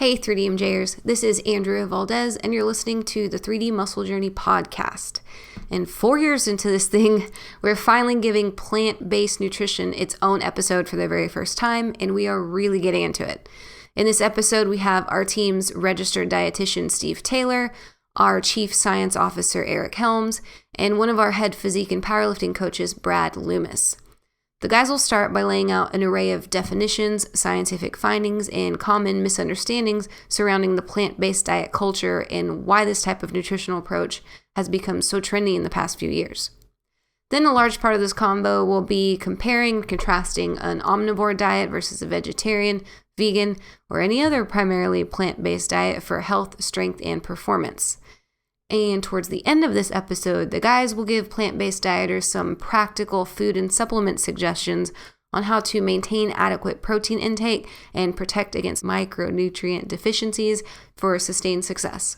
Hey 3DMJers, this is Andrea Valdez, and you're listening to the 3D Muscle Journey podcast. And 4 years into this thing, we're finally giving plant-based nutrition its own episode for the very first time, and we are really getting into it. In this episode, we have our team's registered dietitian, Steve Taylor, our chief science officer, Eric Helms, and one of our head physique and powerlifting coaches, Brad Loomis. The guys will start by laying out an array of definitions, scientific findings, and common misunderstandings surrounding the plant-based diet culture and why this type of nutritional approach has become so trendy in the past few years. Then a large part of this combo will be comparing and contrasting an omnivore diet versus a vegetarian, vegan, or any other primarily plant-based diet for health, strength, and performance. And towards the end of this episode, the guys will give plant-based dieters some practical food and supplement suggestions on how to maintain adequate protein intake and protect against micronutrient deficiencies for sustained success.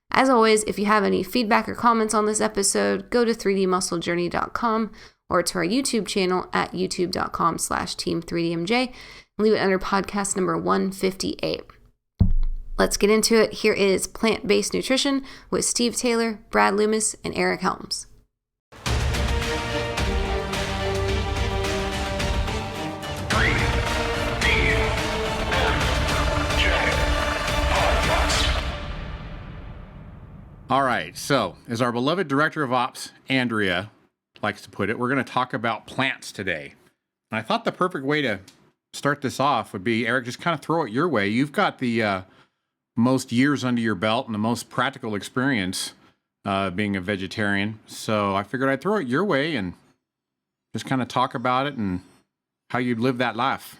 As always, if you have any feedback or comments on this episode, go to 3dmusclejourney.com or to our YouTube channel at youtube.com/team3dmj and leave it under podcast number 158. Let's get into it. Here is Plant-Based Nutrition with Steve Taylor, Brad Loomis, and Eric Helms. All right, so as our beloved Director of Ops, Andrea, likes to put it, we're going to talk about plants today. And I thought the perfect way to start this off would be, Eric, just kind of throw it your way. You've got the most years under your belt and the most practical experience being a vegetarian. So I figured I'd throw it your way and just kind of talk about it and how you'd live that life.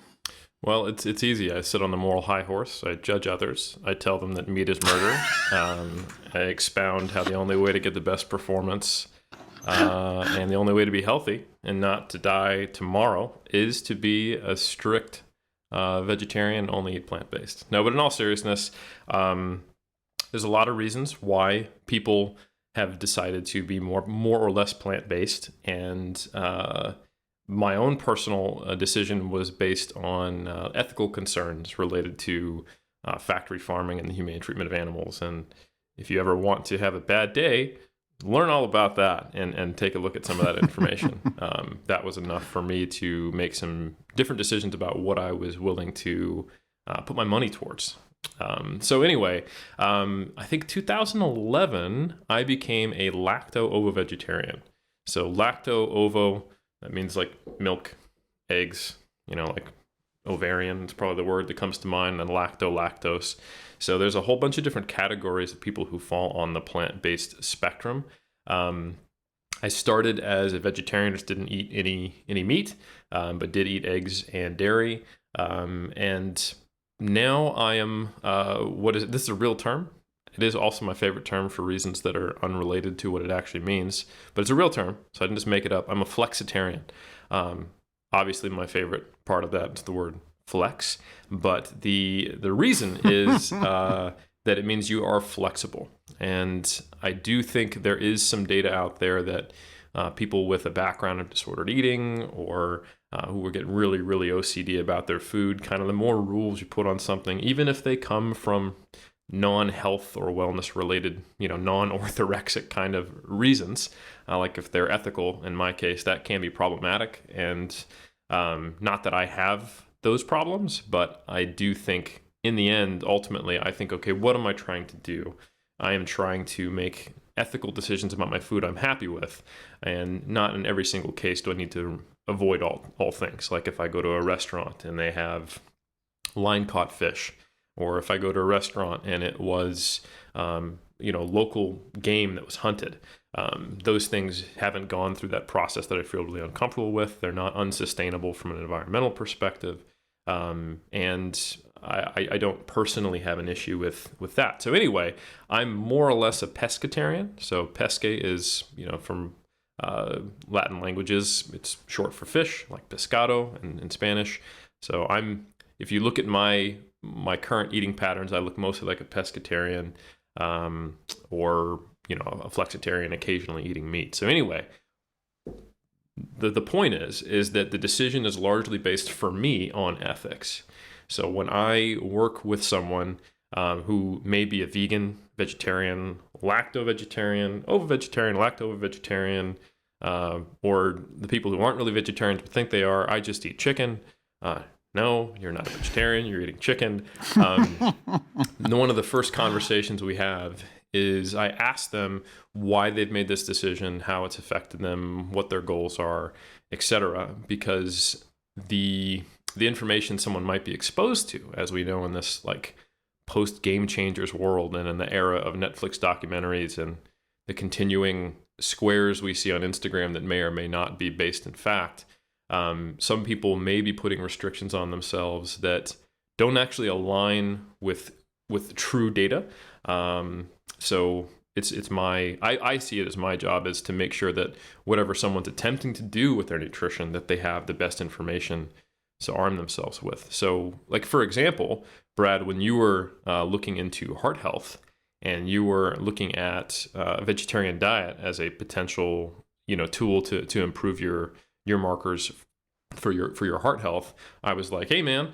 Well, it's easy. I sit on the moral high horse. I judge others. I tell them that meat is murder. I expound how the only way to get the best performance and the only way to be healthy and not to die tomorrow is to be a strict vegetarian, only eat plant-based. No, but in all seriousness, there's a lot of reasons why people have decided to be more or less plant-based, and my own personal decision was based on ethical concerns related to factory farming and the humane treatment of animals. And if you ever want to have a bad day, learn all about that and take a look at some of that information. That was enough for me to make some different decisions about what I was willing to put my money towards. So anyway, I think 2011, I became a lacto-ovo vegetarian. So lacto-ovo, that means like milk, eggs, like ovarian is probably the word that comes to mind, and lactose. So there's a whole bunch of different categories of people who fall on the plant-based spectrum. I started as a vegetarian, just didn't eat any meat, but did eat eggs and dairy. And now I am, this is a real term. It is also my favorite term for reasons that are unrelated to what it actually means, but it's a real term, so I didn't just make it up. I'm a flexitarian. Obviously, my favorite part of that is the word flex, but the reason is that it means you are flexible. And I do think there is some data out there that people with a background of disordered eating or who are getting really, really OCD about their food, kind of the more rules you put on something, even if they come from non-health or wellness related, non-orthorexic kind of reasons, like if they're ethical, in my case, that can be problematic. And not that I have those problems, but I do think in the end, ultimately, I think, okay, what am I trying to do? I am trying to make ethical decisions about my food I'm happy with, and not in every single case do I need to avoid all things. Like if I go to a restaurant and they have line-caught fish, or if I go to a restaurant and it was, local game that was hunted. Those things haven't gone through that process that I feel really uncomfortable with. They're not unsustainable from an environmental perspective. And I don't personally have an issue with that. So anyway, I'm more or less a pescatarian. So pesce is, from Latin languages, it's short for fish, like pescado in Spanish. So if you look at my current eating patterns, I look mostly like a pescatarian, or a flexitarian, occasionally eating meat. So anyway, the point is that the decision is largely based for me on ethics. So when I work with someone who may be a vegan, vegetarian, lacto-vegetarian, ovo-vegetarian, lacto-vegetarian, or the people who aren't really vegetarians but think they are, I just eat chicken. No, you're not a vegetarian, you're eating chicken. One of the first conversations we have is I ask them why they've made this decision, how it's affected them, what their goals are, etc. Because the information someone might be exposed to, as we know in this like post Game Changers world and in the era of Netflix documentaries and the continuing squares we see on Instagram that may or may not be based in fact, some people may be putting restrictions on themselves that don't actually align with true data. So it's my I see it as my job is to make sure that whatever someone's attempting to do with their nutrition, that they have the best information to arm themselves with. So, like for example, Brad, when you were looking into heart health and you were looking at a vegetarian diet as a potential tool to improve your markers for your heart health, I was like, hey man,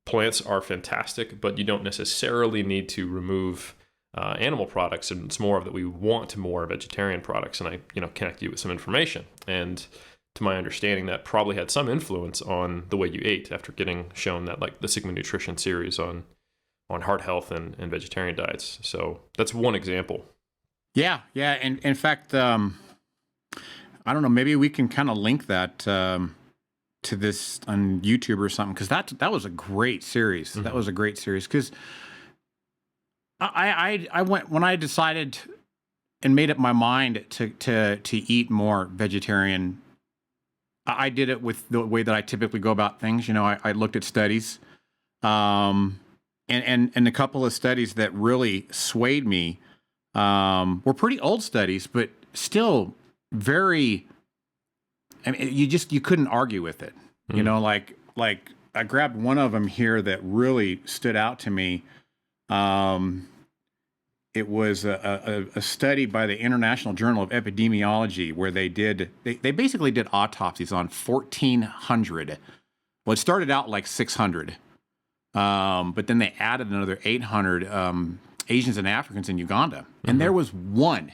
plants are fantastic, but you don't necessarily need to remove animal products, and it's more of that we want more vegetarian products, and I connect you with some information. And to my understanding, that probably had some influence on the way you ate after getting shown that like the Sigma Nutrition series on heart health and vegetarian diets. So that's one example. Yeah. And in fact, I don't know, maybe we can kind of link that to this on YouTube or something, because that was a great series. Mm-hmm. That was a great series because I went when I decided and made up my mind to eat more vegetarian. I did it with the way that I typically go about things. I looked at studies, and a couple of studies that really swayed me were pretty old studies, but still very. I mean, you couldn't argue with it. Mm. Like I grabbed one of them here that really stood out to me. It was a study by the International Journal of Epidemiology where they basically did autopsies on 1,400. Well, it started out like 600, but then they added another 800 Asians and Africans in Uganda, and there was one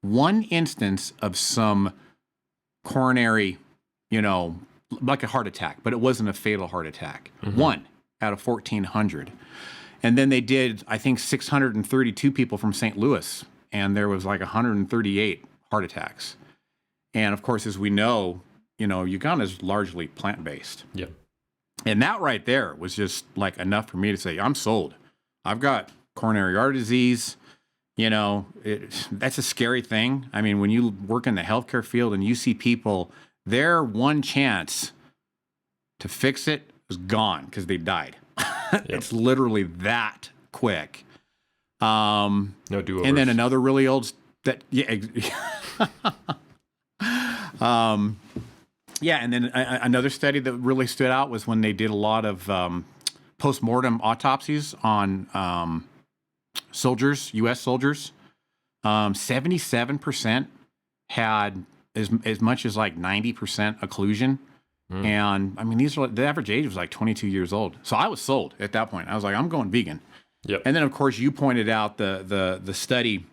instance of some coronary, like a heart attack, but it wasn't a fatal heart attack. Mm-hmm. One out of 1,400. And then they did, I think, 632 people from St. Louis, and there was like 138 heart attacks. And of course, as we know, Uganda is largely plant-based. Yeah. And that right there was just like enough for me to say, I'm sold. I've got coronary artery disease. That's a scary thing. I mean, when you work in the healthcare field and you see people, their one chance to fix it was gone because they died. Yep. It's literally that quick. No do-overs. And then another really old and then another study that really stood out was when they did a lot of post-mortem autopsies on soldiers, U.S. soldiers. 77% had as much as like 90% occlusion. Mm. And I mean, the average age was like 22 years old. So I was sold at that point. I was like, I'm going vegan. Yep. And then of course you pointed out the study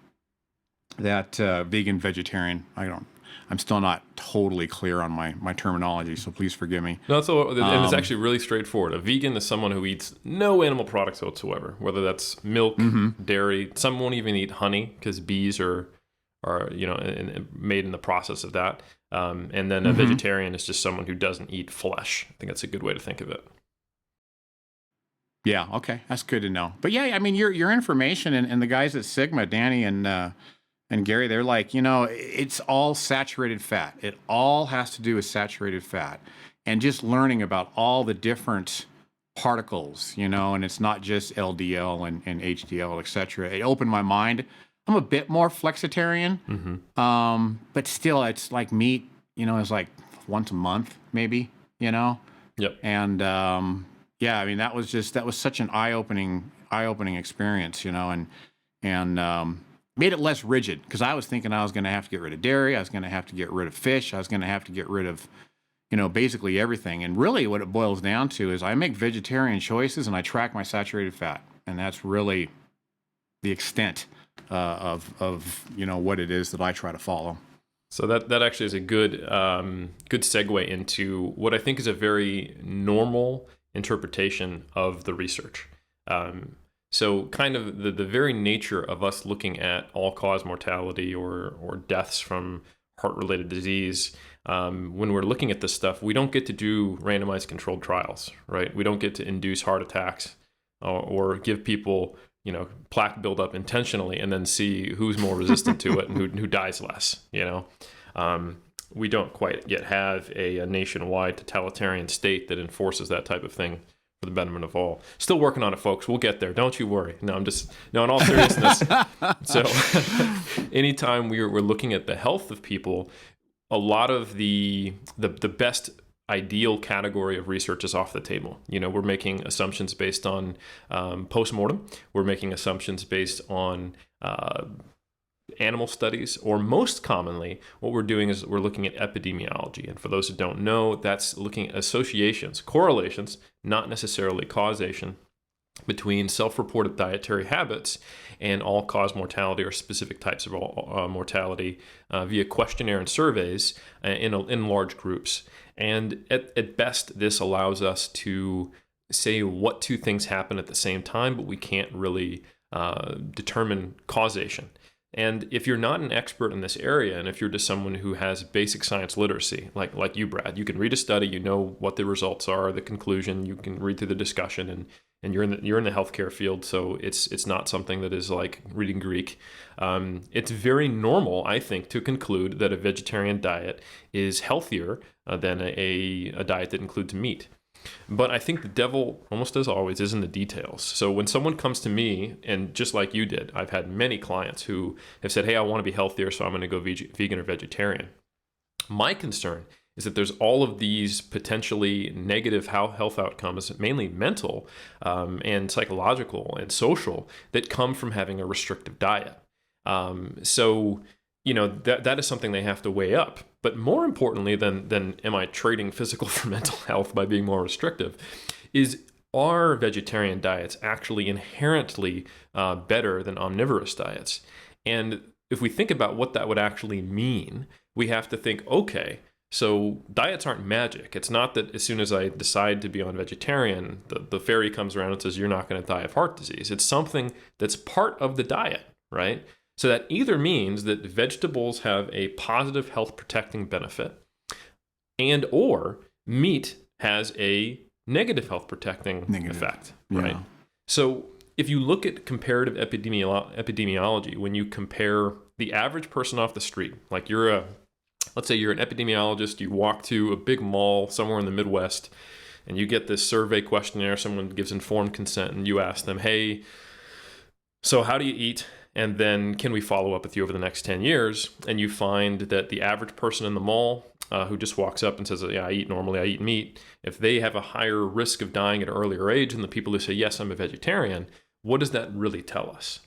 that vegan, vegetarian, I'm still not totally clear on my terminology, so please forgive me. No, and it's actually really straightforward. A vegan is someone who eats no animal products whatsoever, whether that's milk, dairy. Some won't even eat honey because bees are made in the process of that. And then a vegetarian is just someone who doesn't eat flesh. I think that's a good way to think of it. Yeah, okay. That's good to know. But yeah, I mean, your information and the guys at Sigma, Danny and Gary, they're like, it's all saturated fat. It all has to do with saturated fat. And just learning about all the different particles, and it's not just LDL and HDL, et cetera. It opened my mind. I'm a bit more flexitarian, but still, it's like meat, it's like once a month, maybe, Yep. And I mean, that was such an eye-opening experience, and made it less rigid because I was thinking I was going to have to get rid of dairy, I was going to have to get rid of fish, I was going to have to get rid of, basically everything. And really what it boils down to is I make vegetarian choices and I track my saturated fat. And that's really the extent of what it is that I try to follow. So that actually is a good segue into what I think is a very normal interpretation of the research. So kind of the very nature of us looking at all-cause mortality or deaths from heart-related disease, when we're looking at this stuff, we don't get to do randomized controlled trials, right? We don't get to induce heart attacks or give people plaque buildup intentionally and then see who's more resistant to it and who dies less, We don't quite yet have a nationwide totalitarian state that enforces that type of thing for the betterment of all. Still working on it, folks. We'll get there. Don't you worry. No, in all seriousness. So anytime we're looking at the health of people, a lot of the best ideal category of research is off the table. We're making assumptions based on postmortem. We're making assumptions based on animal studies, or most commonly, what we're doing is we're looking at epidemiology. And for those who don't know, that's looking at associations, correlations, not necessarily causation, between self-reported dietary habits and all-cause mortality or specific types of mortality via questionnaire and surveys in large groups. And at best, this allows us to say what two things happen at the same time, but we can't really determine causation. And if you're not an expert in this area, and if you're just someone who has basic science literacy, like you, Brad, you can read a study, you know what the results are, the conclusion, you can read through the discussion, and you're in the healthcare field, so it's not something that is like reading Greek. It's very normal, I think, to conclude that a vegetarian diet is healthier than a diet that includes meat. But I think the devil, almost as always, is in the details. So when someone comes to me, and just like you did, I've had many clients who have said, hey, I want to be healthier, so I'm going to go vegan or vegetarian. My concern is that there's all of these potentially negative health outcomes, mainly mental and psychological and social, that come from having a restrictive diet. So that is something they have to weigh up. But more importantly than am I trading physical for mental health by being more restrictive, is are vegetarian diets actually inherently better than omnivorous diets? And if we think about what that would actually mean, we have to think, okay, so diets aren't magic. It's not that as soon as I decide to be on vegetarian, the fairy comes around and says, you're not going to die of heart disease. It's something that's part of the diet, right? So that either means that vegetables have a positive health protecting benefit, and or meat has a negative health protecting effect, right? Yeah. So if you look at comparative epidemiology, when you compare the average person off the street, like let's say you're an epidemiologist, you walk to a big mall somewhere in the Midwest, and you get this survey questionnaire, someone gives informed consent, and you ask them, hey, so how do you eat? And then can we follow up with you over the next 10 years? And you find that the average person in the mall who just walks up and says, yeah, I eat normally, I eat meat, if they have a higher risk of dying at an earlier age than the people who say, yes, I'm a vegetarian, what does that really tell us?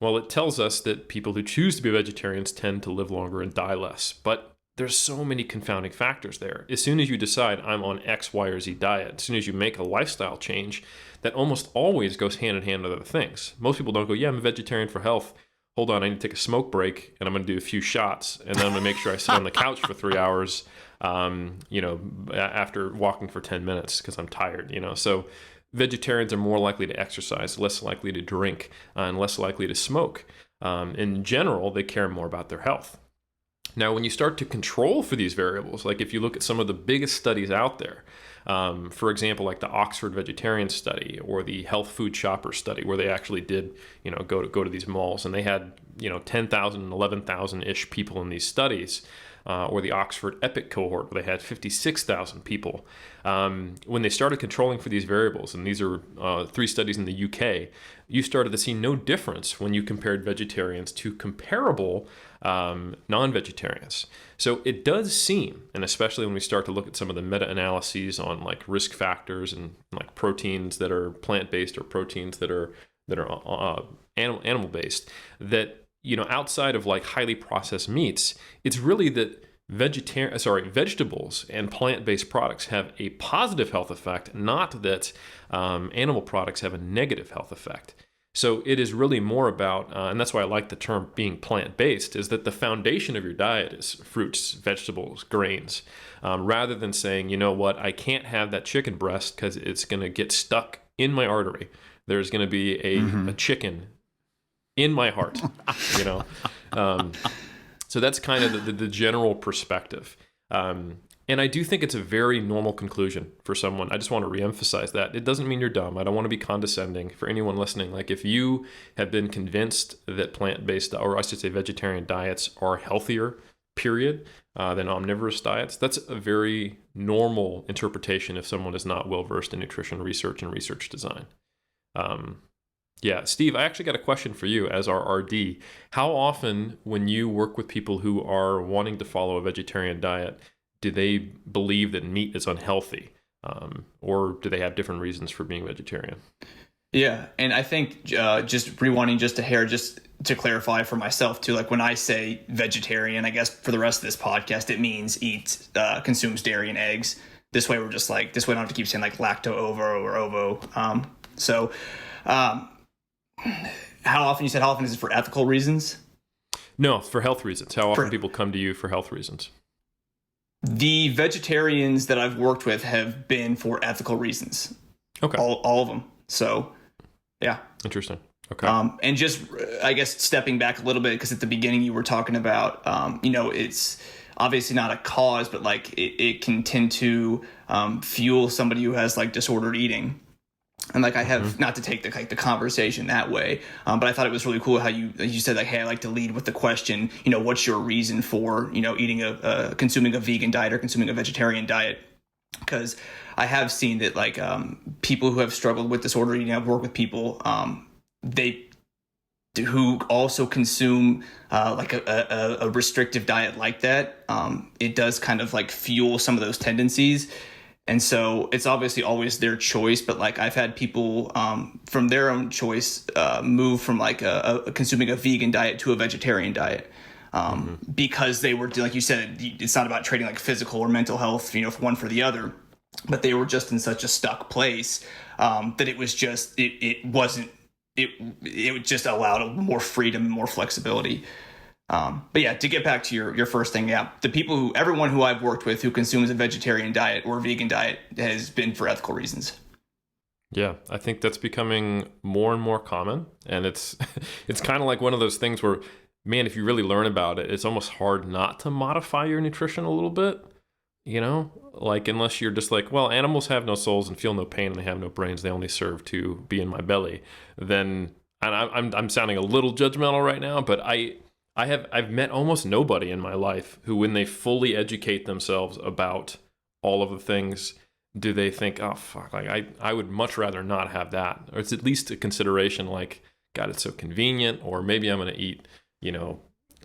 Well, it tells us that people who choose to be vegetarians tend to live longer and die less. But there's so many confounding factors there. As soon as you decide I'm on X, Y, or Z diet, as soon as you make a lifestyle change, that almost always goes hand in hand with other things. Most people don't go, yeah, I'm a vegetarian for health. Hold on, I need to take a smoke break, and I'm going to do a few shots, and then I'm going to make sure I sit on the couch for 3 hours, after walking for 10 minutes because I'm tired, So vegetarians are more likely to exercise, less likely to drink, and less likely to smoke. In general, they care more about their health. Now, when you start to control for these variables, like if you look at some of the biggest studies out there, for example, like the Oxford Vegetarian Study or the Health Food Shopper Study, where they actually did, go to these malls, and they had, 10,000 and 11,000-ish people in these studies, or the Oxford EPIC cohort, where they had 56,000 people. When they started controlling for these variables, and these are 3 studies in the UK, you started to see no difference when you compared vegetarians to comparable non-vegetarians. So it does seem, and especially when we start to look at some of the meta-analyses on like risk factors and like proteins that are plant-based or proteins that are animal-based, that outside of like highly processed meats, it's really that vegetables and plant-based products have a positive health effect, not that animal products have a negative health effect. So it is really more about, and that's why I like the term being plant-based, is that the foundation of your diet is fruits, vegetables, grains, rather than saying, you know what, I can't have that chicken breast because it's going to get stuck in my artery. There's going to be a chicken in my heart, you know. So that's kind of the general perspective. And I do think it's a very normal conclusion for someone. I just want to reemphasize that. It doesn't mean you're dumb. I don't want to be condescending for anyone listening. Like, if you have been convinced that plant-based, or I should say vegetarian diets are healthier, period, than omnivorous diets, that's a very normal interpretation if someone is not well-versed in nutrition research and research design. Yeah, Steve, I actually got a question for you as our RD. How often, when you work with people who are wanting to follow a vegetarian diet, do they believe that meat is unhealthy? Or do they have different reasons for being vegetarian? Yeah, and I think just rewinding just a hair, just to clarify for myself too, like when I say vegetarian, I guess for the rest of this podcast, it means consumes dairy and eggs. This way we're just like, this way I don't have to keep saying like lacto-ovo or ovo. How often is it for ethical reasons? No, for health reasons. How often people come to you for health reasons? The vegetarians that I've worked with have been for ethical reasons. Okay. All of them. So, yeah. Interesting. Okay. And just, I guess, stepping back a little bit, because at the beginning you were talking about, it's obviously not a cause, but like it can tend to fuel somebody who has like disordered eating. And like I have, not to take the conversation that way, but I thought it was really cool how you said like, hey, I like to lead with the question, what's your reason for, eating consuming a vegan diet or consuming a vegetarian diet? Because I have seen that like people who have struggled with disordered eating, I've worked with people who also consume like a restrictive diet like that. It does kind of like fuel some of those tendencies. And so it's obviously always their choice, but like I've had people from their own choice move from like consuming a vegan diet to a vegetarian diet because they were, like you said, it's not about trading like physical or mental health, for one for the other, but they were just in such a stuck place that it was just it just allowed more freedom and more flexibility. But yeah, to get back to your first thing, yeah, everyone who I've worked with who consumes a vegetarian diet or a vegan diet has been for ethical reasons. Yeah, I think that's becoming more and more common, and it's kind of like one of those things where, man, if you really learn about it, it's almost hard not to modify your nutrition a little bit, like unless you're just like, well, animals have no souls and feel no pain and they have no brains, they only serve to be in my belly. Then, and I'm sounding a little judgmental right now, but I've met almost nobody in my life who, when they fully educate themselves about all of the things, do they think, oh, fuck, like I would much rather not have that. Or it's at least a consideration like, God, it's so convenient, or maybe I'm going to eat,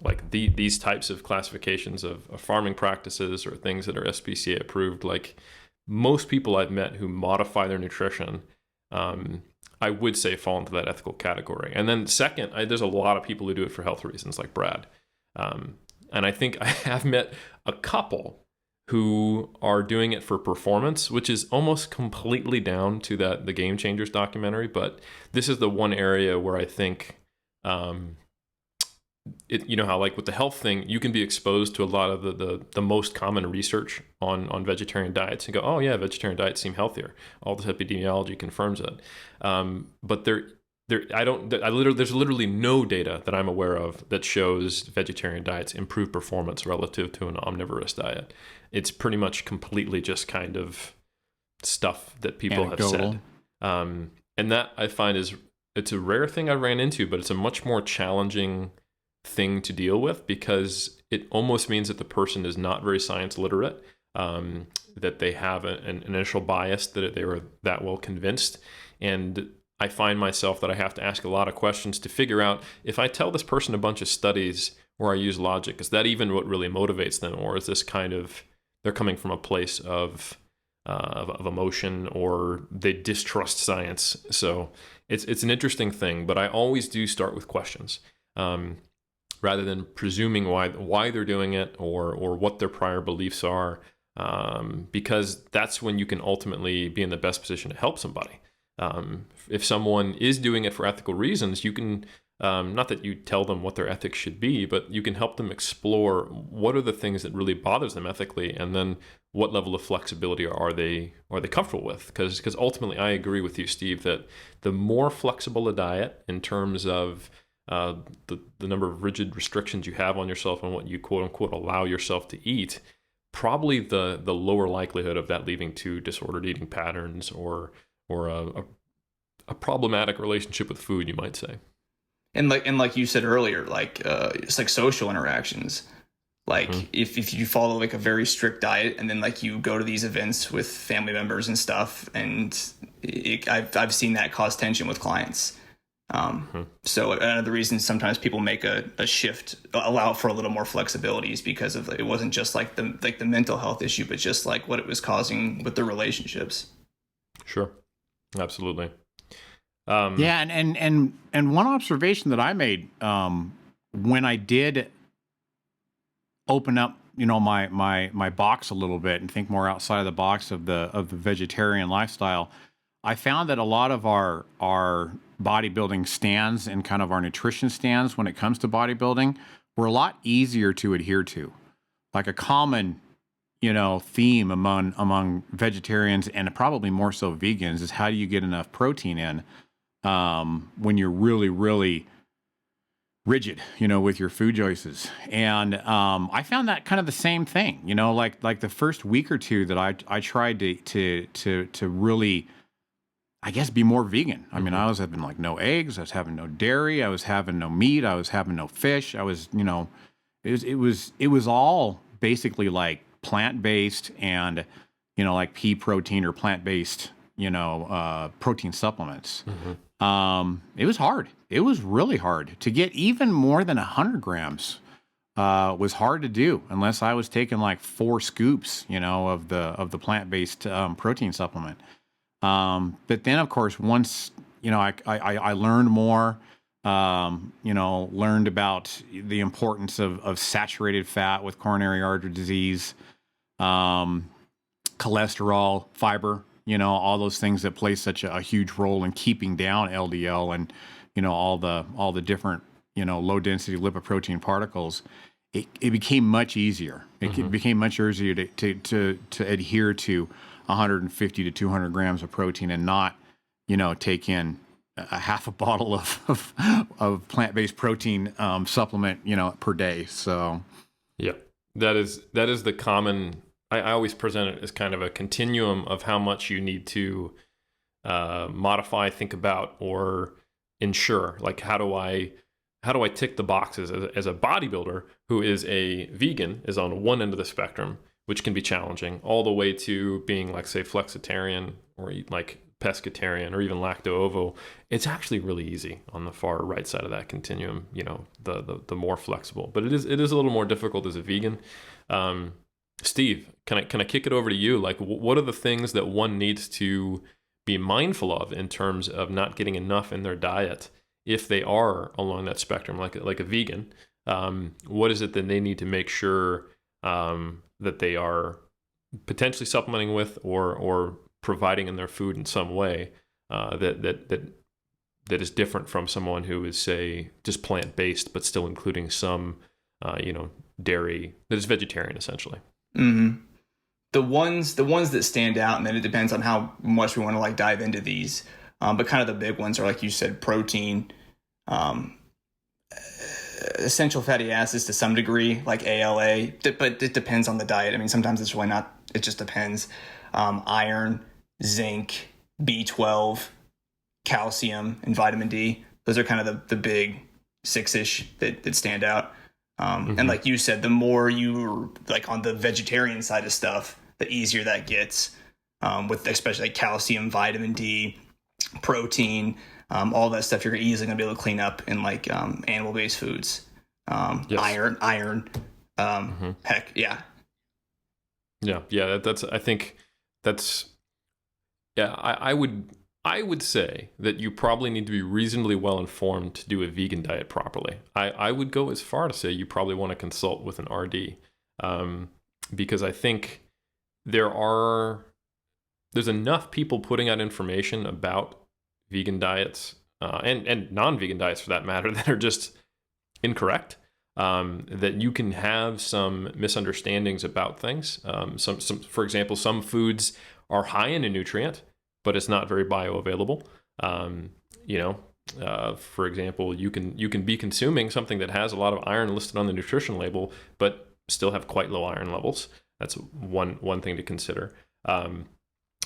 like these types of classifications of farming practices or things that are SPCA approved. Like most people I've met who modify their nutrition, I would say fall into that ethical category. And then second, there's a lot of people who do it for health reasons, like Brad. And I think I have met a couple who are doing it for performance, which is almost completely down to the Game Changers documentary. But this is the one area where I think, how like with the health thing, you can be exposed to a lot of the most common research on vegetarian diets and go, oh yeah, vegetarian diets seem healthier. All this epidemiology confirms it. But there's literally no data that I'm aware of that shows vegetarian diets improve performance relative to an omnivorous diet. It's pretty much completely just kind of stuff that people have said. And that I find it's a rare thing I ran into, but it's a much more challenging thing to deal with because it almost means that the person is not very science literate, that they have an initial bias that they were that well convinced. And I find myself that I have to ask a lot of questions to figure out if I tell this person a bunch of studies where I use logic, is that even what really motivates them? Or is this kind of, they're coming from a place of emotion, or they distrust science? So it's an interesting thing, but I always do start with questions. rather than presuming why they're doing it or what their prior beliefs are, because that's when you can ultimately be in the best position to help somebody. If someone is doing it for ethical reasons, you can, not that you tell them what their ethics should be, but you can help them explore what are the things that really bothers them ethically, and then what level of flexibility are they comfortable with? Because ultimately, I agree with you, Steve, that the more flexible a diet in terms of the number of rigid restrictions you have on yourself and what you quote unquote allow yourself to eat, probably the lower likelihood of that leading to disordered eating patterns or a problematic relationship with food, you might say. And like you said earlier, it's like social interactions. Like if you follow like a very strict diet and then like you go to these events with family members and stuff, and I've seen that cause tension with clients. So the reason sometimes people make a shift, allow for a little more flexibility, is because of it wasn't just like the mental health issue, but just like what it was causing with the relationships. Sure, absolutely. Yeah, and one observation that I made when I did open up, my box a little bit and think more outside of the box of the vegetarian lifestyle, I found that a lot of our bodybuilding stands and kind of our nutrition stands when it comes to bodybuilding were a lot easier to adhere to. Like a common, theme among vegetarians and probably more so vegans is how do you get enough protein in when you're really, really rigid, with your food choices. And I found that kind of the same thing, like the first week or two that I tried to really, I guess, be more vegan. I mean, I was having like no eggs, I was having no dairy, I was having no meat, I was having no fish. I was, it was all basically like plant-based and, like pea protein or plant-based, protein supplements. It was hard. It was really hard to get even more than 100 grams. Was hard to do unless I was taking like 4 scoops, of the plant-based protein supplement. But then, of course, once I learned more, learned about the importance of saturated fat with coronary artery disease, cholesterol, fiber. All those things that play such a huge role in keeping down LDL and, all the different, low density lipoprotein particles. It became much easier. It became much easier to adhere to 150 to 200 grams of protein and not, take in a half a bottle of plant-based protein supplement, per day. So, yeah, that is the common. I always present it as kind of a continuum of how much you need to modify, think about, or ensure. Like, how do I tick the boxes as a bodybuilder who is a vegan is on one end of the spectrum, which can be challenging, all the way to being like, say, flexitarian or like pescatarian or even lacto-ovo. It's actually really easy on the far right side of that continuum. The more flexible, but it is a little more difficult as a vegan. Steve, can I kick it over to you? Like, what are the things that one needs to be mindful of in terms of not getting enough in their diet if they are along that spectrum, like a vegan? What is it that they need to make sure that they are potentially supplementing with or providing in their food in some way that is different from someone who is, say, just plant-based but still including some dairy that is vegetarian essentially? Mm-hmm. The ones that stand out, and then it depends on how much we want to like dive into these. But kind of the big ones are, like you said, protein, essential fatty acids to some degree, like ALA, but it depends on the diet. I mean, sometimes it's really not, it just depends. Iron, zinc, B12, calcium, and vitamin D. Those are kind of the big 6-ish that stand out. And like you said, the more you're like on the vegetarian side of stuff, the easier that gets, with especially like calcium, vitamin D, protein, all that stuff you're easily going to be able to clean up in like animal-based foods. Yes. Iron, heck, yeah. Yeah, I think that's, yeah, I would I would say that you probably need to be reasonably well informed to do a vegan diet properly. I would go as far to say you probably want to consult with an RD, because I think there's enough people putting out information about vegan diets and non-vegan diets for that matter that are just incorrect, that you can have some misunderstandings about things. For example, some foods are high in a nutrient, but it's not very bioavailable. For example, you can be consuming something that has a lot of iron listed on the nutrition label, but still have quite low iron levels. That's one thing to consider.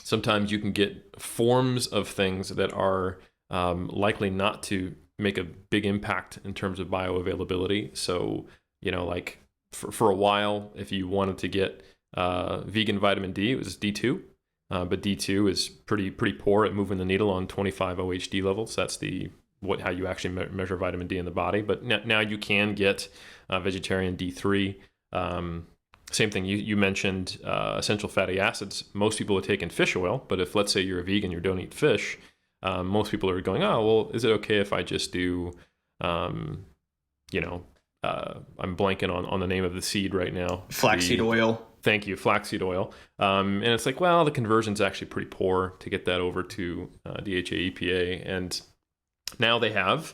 Sometimes you can get forms of things that are likely not to make a big impact in terms of bioavailability. So, like for a while, if you wanted to get vegan vitamin D, it was D2. But D2 is pretty poor at moving the needle on 25 OHD levels. That's how you actually measure vitamin D in the body. But now you can get vegetarian D3. Same thing, you mentioned essential fatty acids. Most people are taking fish oil, but if, let's say, you're a vegan, you don't eat fish, most people are going, oh, well, is it okay if I just do, I'm blanking on the name of the seed right now. Flaxseed oil. Thank you, flaxseed oil. And it's like, well, the conversion's actually pretty poor to get that over to DHA, EPA. And now they have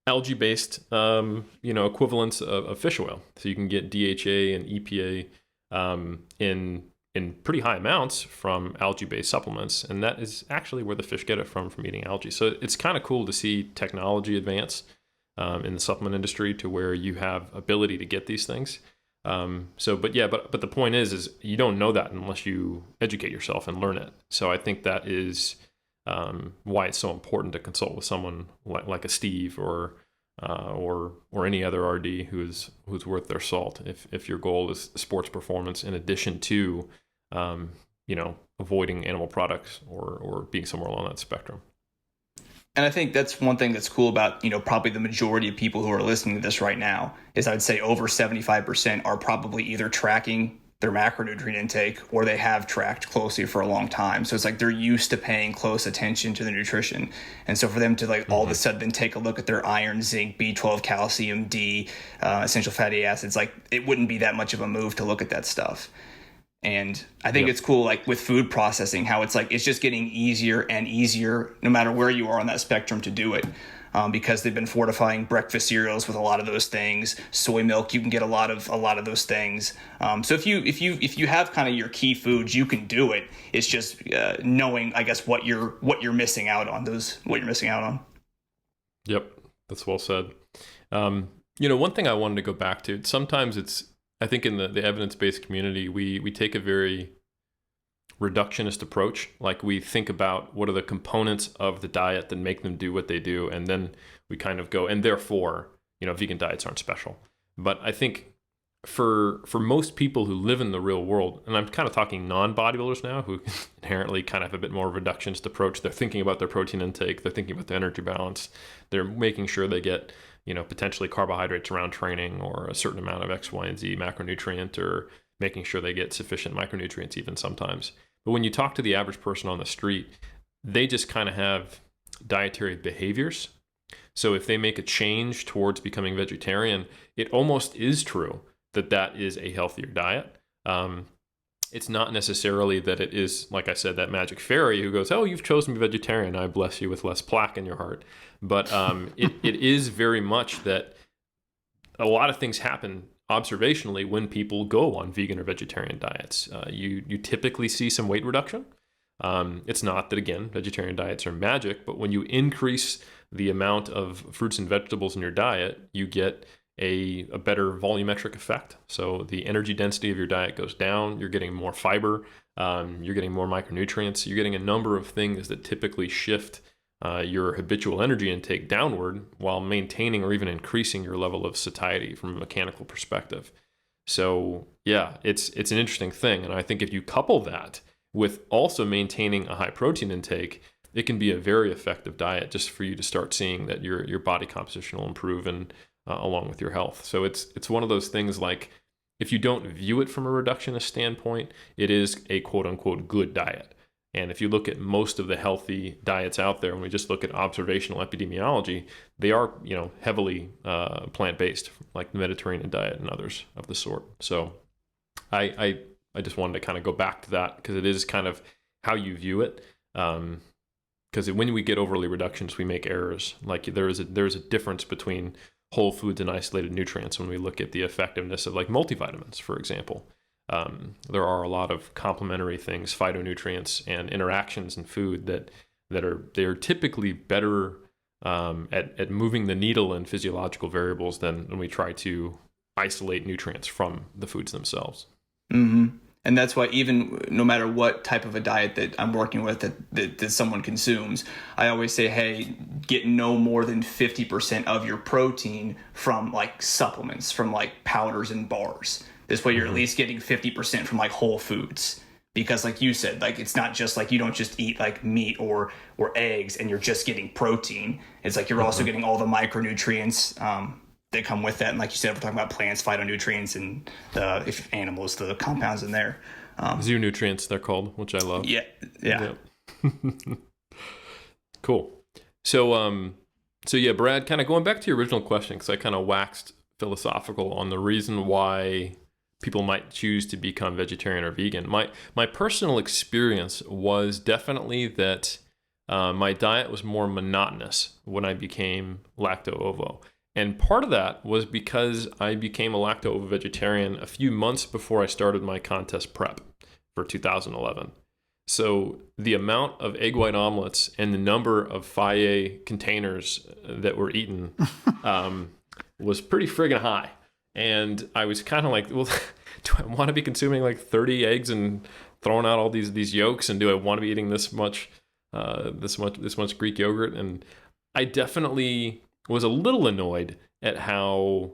algae-based, equivalents of fish oil. So you can get DHA and EPA in pretty high amounts from algae-based supplements. And that is actually where the fish get it from eating algae. So it's kind of cool to see technology advance in the supplement industry to where you have ability to get these things. But the point is you don't know that unless you educate yourself and learn it. So I think that is why it's so important to consult with someone like a Steve or any other RD who's worth their salt. If your goal is sports performance in addition to avoiding animal products or being somewhere along that spectrum. And I think that's one thing that's cool about, probably the majority of people who are listening to this right now is I'd say over 75% are probably either tracking their macronutrient intake or they have tracked closely for a long time. So it's like they're used to paying close attention to their nutrition. And so for them to all of a sudden take a look at their iron, zinc, B12, calcium, D, essential fatty acids, it wouldn't be that much of a move to look at that stuff. And I think it's cool, with food processing, how it's just getting easier and easier, no matter where you are on that spectrum, to do it, because they've been fortifying breakfast cereals with a lot of those things. Soy milk, you can get a lot of those things. So if you have kind of your key foods, you can do it. It's just knowing, I guess, what you're missing out on. Yep, that's well said. One thing I wanted to go back to. Sometimes I think in the evidence-based community, we take a very reductionist approach. We think about what are the components of the diet that make them do what they do, and then we kind of go, and therefore, vegan diets aren't special. But I think for most people who live in the real world, and I'm kind of talking non-bodybuilders now, who inherently kind of have a bit more reductionist approach, they're thinking about their protein intake, they're thinking about the energy balance, they're making sure they get potentially carbohydrates around training or a certain amount of X, Y, and Z macronutrient, or making sure they get sufficient micronutrients even sometimes. But when you talk to the average person on the street, they just kind of have dietary behaviors. So if they make a change towards becoming vegetarian, it almost is true that is a healthier diet. It's not necessarily that it is, like I said, that magic fairy who goes, oh, you've chosen to be vegetarian, I bless you with less plaque in your heart. But it is very much that a lot of things happen observationally when people go on vegan or vegetarian diets. You typically see some weight reduction. It's not that, again, vegetarian diets are magic, but when you increase the amount of fruits and vegetables in your diet, you get a better volumetric effect. So the energy density of your diet goes down, you're getting more fiber, you're getting more micronutrients, you're getting a number of things that typically shift your habitual energy intake downward while maintaining or even increasing your level of satiety from a mechanical perspective. So yeah, it's an interesting thing. And I think if you couple that with also maintaining a high protein intake, it can be a very effective diet just for you to start seeing that your body composition will improve and along with your health. So it's one of those things, if you don't view it from a reductionist standpoint, it is a quote unquote good diet. And if you look at most of the healthy diets out there, when we just look at observational epidemiology, they are, heavily plant-based, like the Mediterranean diet and others of the sort. So I just wanted to kind of go back to that because it is kind of how you view it. Because when we get overly reductions, we make errors. Like there is a difference between whole foods and isolated nutrients when we look at the effectiveness of like multivitamins, for example. There are a lot of complementary things, phytonutrients and interactions in food they're typically better at moving the needle in physiological variables than when we try to isolate nutrients from the foods themselves. Mm-hmm. And that's why even no matter what type of a diet that I'm working with that someone consumes, I always say, hey, get no more than 50% of your protein from like supplements, from like powders and bars. This way you're at least getting 50% from like whole foods. Because like you said, like it's not just like you don't just eat like meat or eggs and you're just getting protein. It's like you're also getting all the micronutrients that come with that. And like you said, we're talking about plants, phytonutrients, and if animals, the compounds in there. Zoonutrients, they're called, which I love. Yeah. Cool. So yeah, Brad, kind of going back to your original question, because I kind of waxed philosophical on the reason why people might choose to become vegetarian or vegan. My personal experience was definitely that my diet was more monotonous when I became lacto-ovo. And part of that was because I became a lacto-ovo vegetarian a few months before I started my contest prep for 2011. So the amount of egg white omelets and the number of Faye containers that were eaten was pretty friggin' high. And I was kind of like, well, do I want to be consuming like 30 eggs and throwing out all these yolks? And do I want to be eating this much Greek yogurt? And I definitely was a little annoyed at how,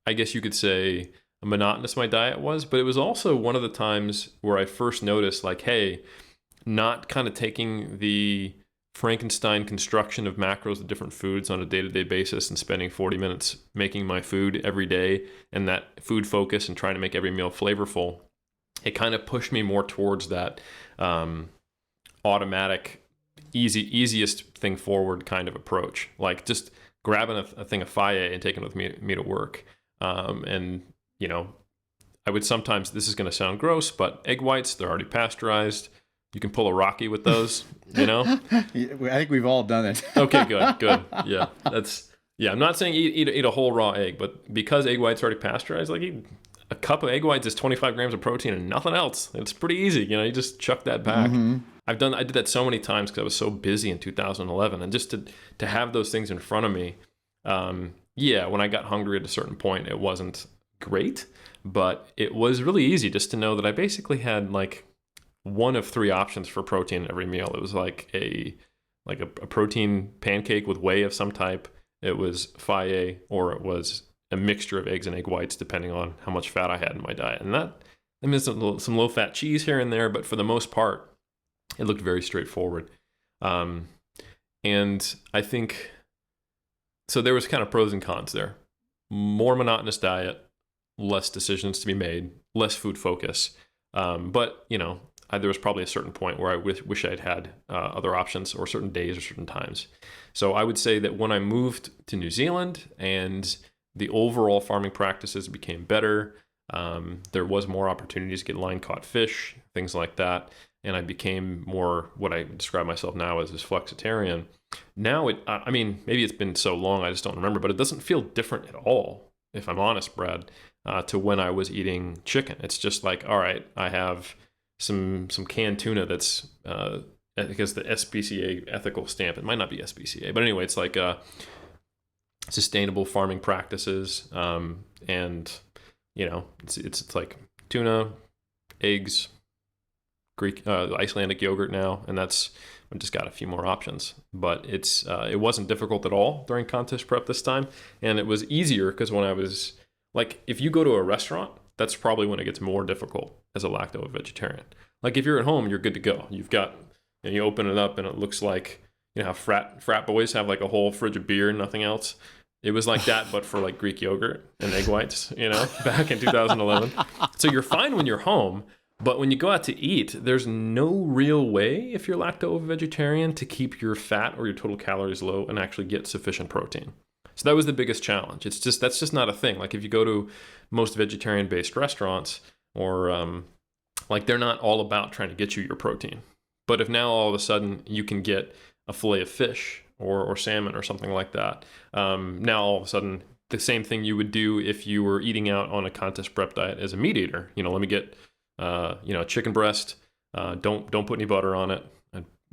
I guess you could say, monotonous my diet was. But it was also one of the times where I first noticed, like, hey, not kind of taking the Frankenstein construction of macros of different foods on a day-to-day basis and spending 40 minutes making my food every day and that food focus and trying to make every meal flavorful, it kind of pushed me more towards that automatic, easiest thing forward kind of approach. Like just grabbing a thing of Faye and taking it with me to work. And, I would sometimes, this is going to sound gross, but egg whites, they're already pasteurized. You can pull a Rocky with those, I think we've all done it. Okay, good. Yeah, I'm not saying eat a whole raw egg, but because egg whites are already pasteurized, like eat a cup of egg whites is 25 grams of protein and nothing else. It's pretty easy. You just chuck that back. Mm-hmm. I did that so many times because I was so busy in 2011, and just to have those things in front of me. When I got hungry at a certain point, it wasn't great, but it was really easy just to know that I basically had like one of three options for protein every meal. It was like a protein pancake with whey of some type. It was Faye, or it was a mixture of eggs and egg whites, depending on how much fat I had in my diet. And some low fat cheese here and there, but for the most part, it looked very straightforward. And I think, so there was kind of pros and cons there. More monotonous diet, less decisions to be made, less food focus. But there was probably a certain point where I wish I'd had other options or certain days or certain times. So I would say that when I moved to New Zealand and the overall farming practices became better, there was more opportunities to get line-caught fish, things like that. And I became more what I describe myself now as flexitarian. Now, maybe it's been so long, I just don't remember, but it doesn't feel different at all, if I'm honest, Brad, to when I was eating chicken. It's just like, all right, I have some canned tuna that's because the SPCA ethical stamp, it might not be SPCA, but anyway, it's like sustainable farming practices, and it's like tuna, eggs, Greek Icelandic yogurt now, and I've just got a few more options. But it wasn't difficult at all during contest prep this time, and it was easier because when I was like, if you go to a restaurant, that's probably when it gets more difficult as a lacto vegetarian. Like if you're at home, you're good to go. You've got, you open it up and it looks like, how frat boys have like a whole fridge of beer and nothing else. It was like that, but for like Greek yogurt and egg whites, back in 2011. So you're fine when you're home, But when you go out to eat, there's no real way, if you're lacto-vegetarian, to keep your fat or your total calories low and actually get sufficient protein. So that was the biggest challenge. That's just not a thing. Like if you go to most vegetarian-based restaurants, or like they're not all about trying to get you your protein. But if now all of a sudden you can get a fillet of fish or salmon or something like that, now all of a sudden the same thing you would do if you were eating out on a contest prep diet as a meat eater. Let me get a chicken breast. Don't put any butter on it.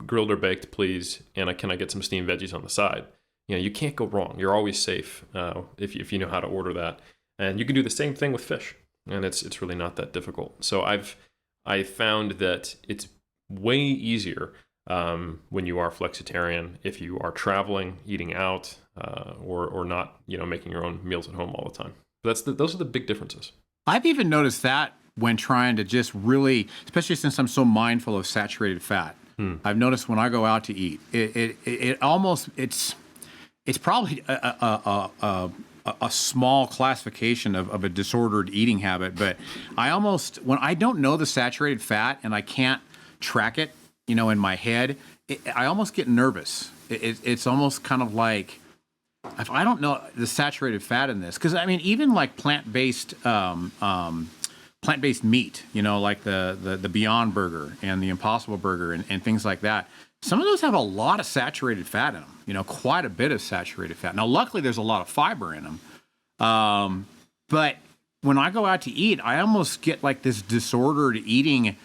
Grilled or baked, please. And can I get some steamed veggies on the side? You can't go wrong. You're always safe if you know how to order that. And you can do the same thing with fish, and it's really not that difficult. So I found that it's way easier when you are flexitarian if you are traveling, eating out, or not, making your own meals at home all the time. Those are the big differences. I've even noticed that when trying to just really, especially since I'm so mindful of saturated fat. I've noticed when I go out to eat, it's probably a small classification of a disordered eating habit, but when I don't know the saturated fat and I can't track it, in my head, I almost get nervous. It's almost kind of like, if I don't know the saturated fat in this, because even like plant-based meat, like the Beyond Burger and the Impossible Burger and things like that. Some of those have a lot of saturated fat in them, quite a bit of saturated fat. Now, luckily, there's a lot of fiber in them. But when I go out to eat, I almost get like this disordered eating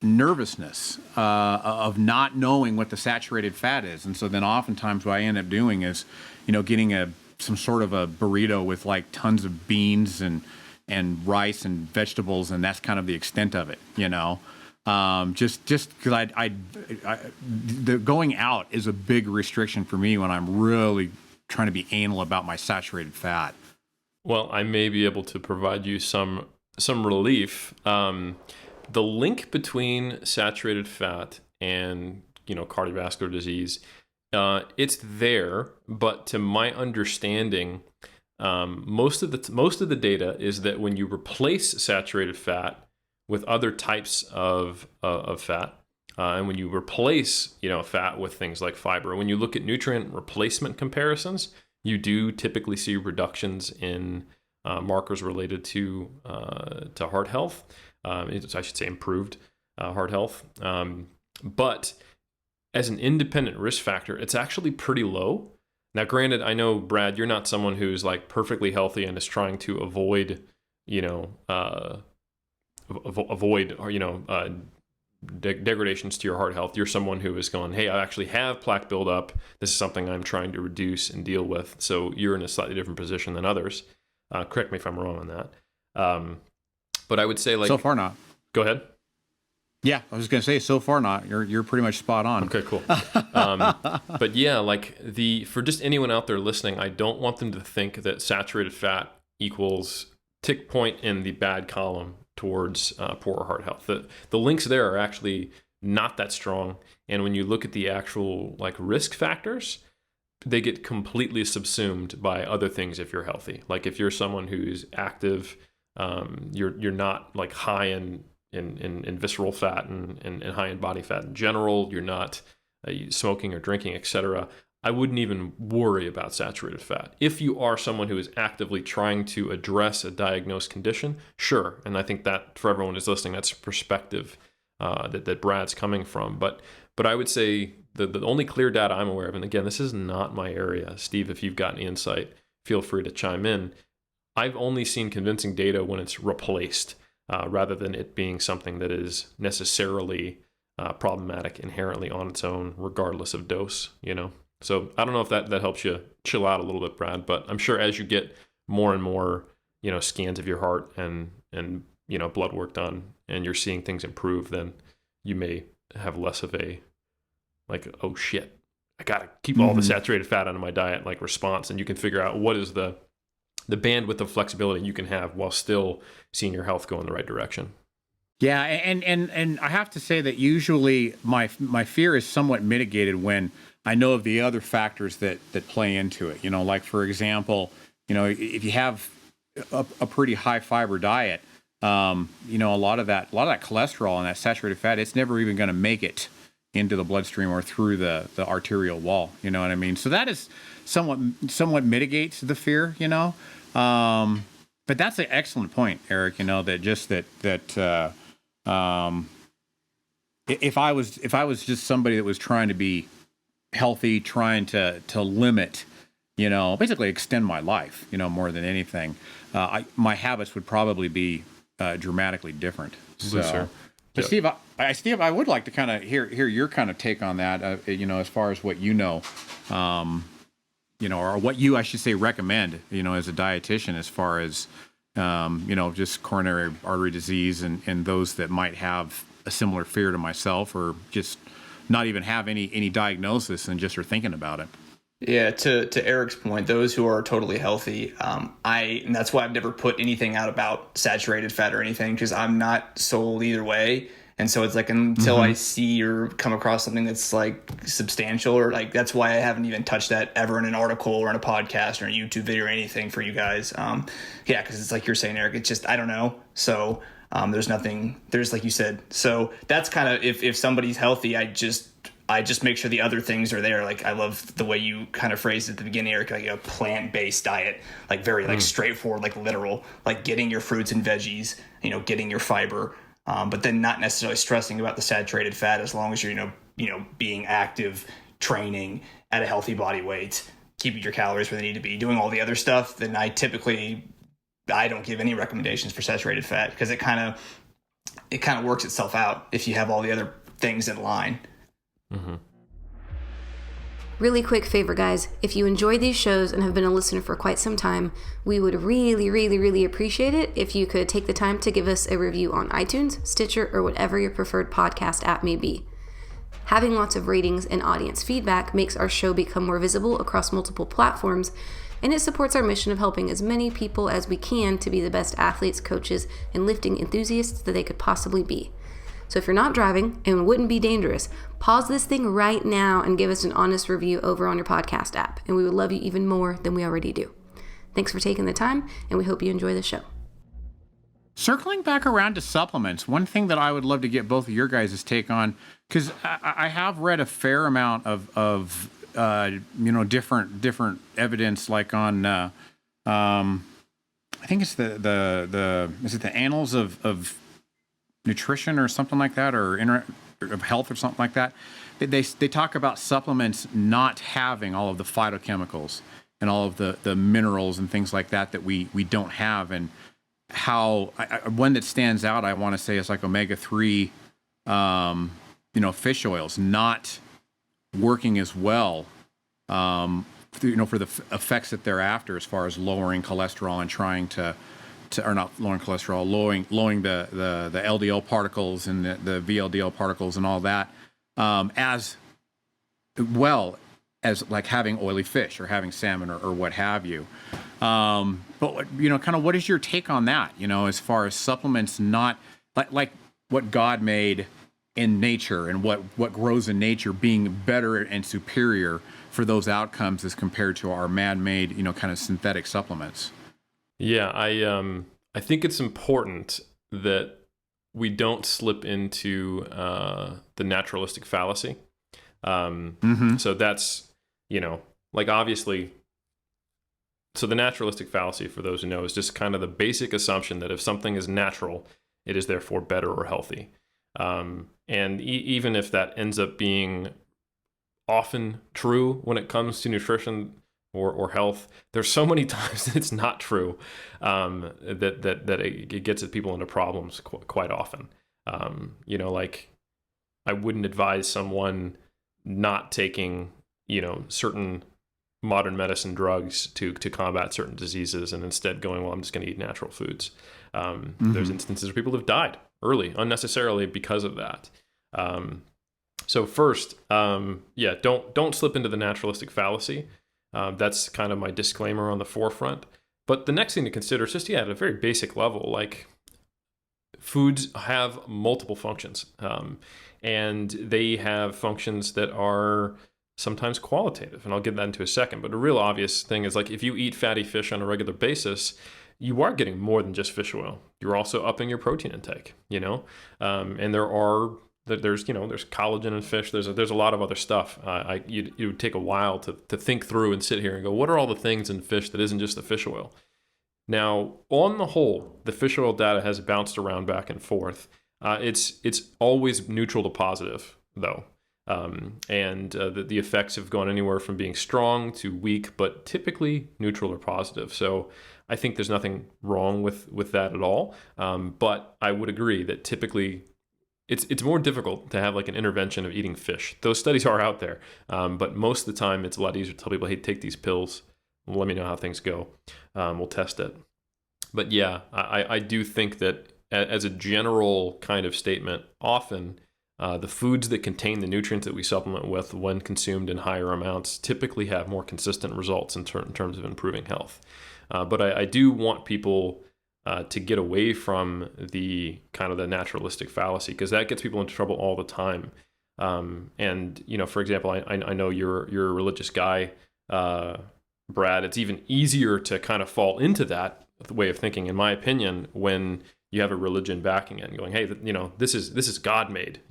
nervousness of not knowing what the saturated fat is. And so then oftentimes what I end up doing is, getting some sort of a burrito with like tons of beans and rice and vegetables, and that's kind of the extent of it, just because the going out is a big restriction for me when I'm really trying to be anal about my saturated fat. Well, I may be able to provide you some relief. The link between saturated fat and cardiovascular disease, it's there, but to my understanding, most of the data is that when you replace saturated fat with other types of fat, and when you replace fat with things like fiber, when you look at nutrient replacement comparisons, you do typically see reductions in markers related to heart health. I should say improved heart health. But as an independent risk factor, it's actually pretty low. Now, granted, I know, Brad, you're not someone who's like perfectly healthy and is trying to avoid degradations to your heart health. You're someone who is going, hey, I actually have plaque buildup. This is something I'm trying to reduce and deal with. So you're in a slightly different position than others. Correct me if I'm wrong on that. But I would say, like, so far not. Go ahead. Yeah, I was going to say, so far not. You're pretty much spot on. Okay, cool. But yeah, like for just anyone out there listening, I don't want them to think that saturated fat equals tick point in the bad column towards poorer heart health. The links there are actually not that strong. And when you look at the actual like risk factors, they get completely subsumed by other things if you're healthy. Like if you're someone who's active, you're not like high in visceral fat and high in body fat in general. You're not smoking or drinking, etc. I wouldn't even worry about saturated fat. If you are someone who is actively trying to address a diagnosed condition, sure. And I think that for everyone who's listening, that's a perspective that Brad's coming from. But I would say the only clear data I'm aware of, and again, this is not my area. Steve, if you've got any insight, feel free to chime in. I've only seen convincing data when it's replaced, rather than it being something that is necessarily problematic inherently on its own, regardless of dose, So I don't know if that helps you chill out a little bit, Brad, but I'm sure as you get more and more, scans of your heart and blood work done and you're seeing things improve, then you may have less of a like, oh shit, I got to keep all the saturated fat out of my diet, like response. And you can figure out what is the bandwidth of flexibility you can have while still seeing your health go in the right direction. Yeah, and I have to say that usually my fear is somewhat mitigated when I know of the other factors that play into it. Like for example, if you have a pretty high fiber diet, a lot of that cholesterol and that saturated fat, it's never even going to make it into the bloodstream or through the arterial wall. You know what I mean? So that is somewhat mitigates the fear, but that's an excellent point, Eric, if I was just somebody that was trying to be healthy, trying to limit, basically extend my life, more than anything, my habits would probably be dramatically different. So, but Steve, I would like to kind of hear your kind of take on that, as far as what or what you, I should say, recommend, as a dietitian, as far as, just coronary artery disease and those that might have a similar fear to myself, or just not even have any diagnosis and just are thinking about it. Yeah, to Eric's point, those who are totally healthy, and that's why I've never put anything out about saturated fat or anything, because I'm not sold either way. And so it's like until I see or come across something that's like substantial, or like, that's why I haven't even touched that ever in an article or in a podcast or a YouTube video or anything for you guys. Because it's like you're saying, Eric, it's just, I don't know. So there's nothing, there's like you said. So that's kind of, if somebody's healthy, I just make sure the other things are there. Like, I love the way you kind of phrased at the beginning, Eric, like a plant-based diet, like very like straightforward, like literal, like getting your fruits and veggies, getting your fiber, but then not necessarily stressing about the saturated fat, as long as you're, being active, training at a healthy body weight, keeping your calories where they need to be, doing all the other stuff. Then I don't give any recommendations for saturated fat, because it kind of works itself out if you have all the other things in line. Mm-hmm. Really quick favor, guys. If you enjoy these shows and have been a listener for quite some time, we would really, really, really appreciate it if you could take the time to give us a review on iTunes, Stitcher, or whatever your preferred podcast app may be. Having lots of ratings and audience feedback makes our show become more visible across multiple platforms, and it supports our mission of helping as many people as we can to be the best athletes, coaches, and lifting enthusiasts that they could possibly be. So if you're not driving and wouldn't be dangerous, pause this thing right now and give us an honest review over on your podcast app, and we would love you even more than we already do. Thanks for taking the time, and we hope you enjoy the show. Circling back around to supplements, one thing that I would love to get both of your guys' take on, because I have read a fair amount of different evidence, like on I think it's the Annals of Nutrition or something like that, or of Health or something like that. They talk about supplements not having all of the phytochemicals and all of the minerals and things like that we don't have, and how one that stands out, I want to say, is like omega-3 fish oils not working as well for the effects that they're after, as far as lowering cholesterol and trying to or not lowering cholesterol, lowering the LDL particles and the VLDL particles and all that, as well as like having oily fish or having salmon or what have you. But kind of what is your take on that? As far as supplements not like what God made in nature and what grows in nature being better and superior for those outcomes as compared to our man-made, kind of synthetic supplements. Yeah, I think it's important that we don't slip into the naturalistic fallacy. So that's, obviously, so the naturalistic fallacy, for those who know, is just kind of the basic assumption that if something is natural, it is therefore better or healthy. And even if that ends up being often true when it comes to nutrition or health, there's so many times that it's not true, that it gets people into problems quite often. Like, I wouldn't advise someone not taking, certain modern medicine drugs to combat certain diseases, and instead going, well, I'm just going to eat natural foods. There's instances where people have died early unnecessarily because of that. So first, don't slip into the naturalistic fallacy. That's kind of my disclaimer on the forefront. But the next thing to consider is just, at a very basic level, like, foods have multiple functions, and they have functions that are sometimes qualitative, and I'll get that into a second. But a real obvious thing is, like, if you eat fatty fish on a regular basis, you are getting more than just fish oil. You're also upping your protein intake, and there's collagen in fish. There's a lot of other stuff. It would take a while to think through and sit here and go, what are all the things in fish that isn't just the fish oil? Now, on the whole, the fish oil data has bounced around back and forth. It's always neutral to positive, though. The effects have gone anywhere from being strong to weak, but typically neutral or positive. So I think there's nothing wrong with that at all. But I would agree that typically it's more difficult to have like an intervention of eating fish. Those studies are out there, but most of the time it's a lot easier to tell people, hey, take these pills. Let me know how things go. We'll test it. But yeah, I do think that as a general kind of statement, often the foods that contain the nutrients that we supplement with when consumed in higher amounts typically have more consistent results in terms of improving health. But I do want people to get away from the kind of the naturalistic fallacy, because that gets people into trouble all the time. For example, I know you're a religious guy, Brad. It's even easier to kind of fall into that way of thinking, in my opinion, when you have a religion backing it and going, hey, this is God made,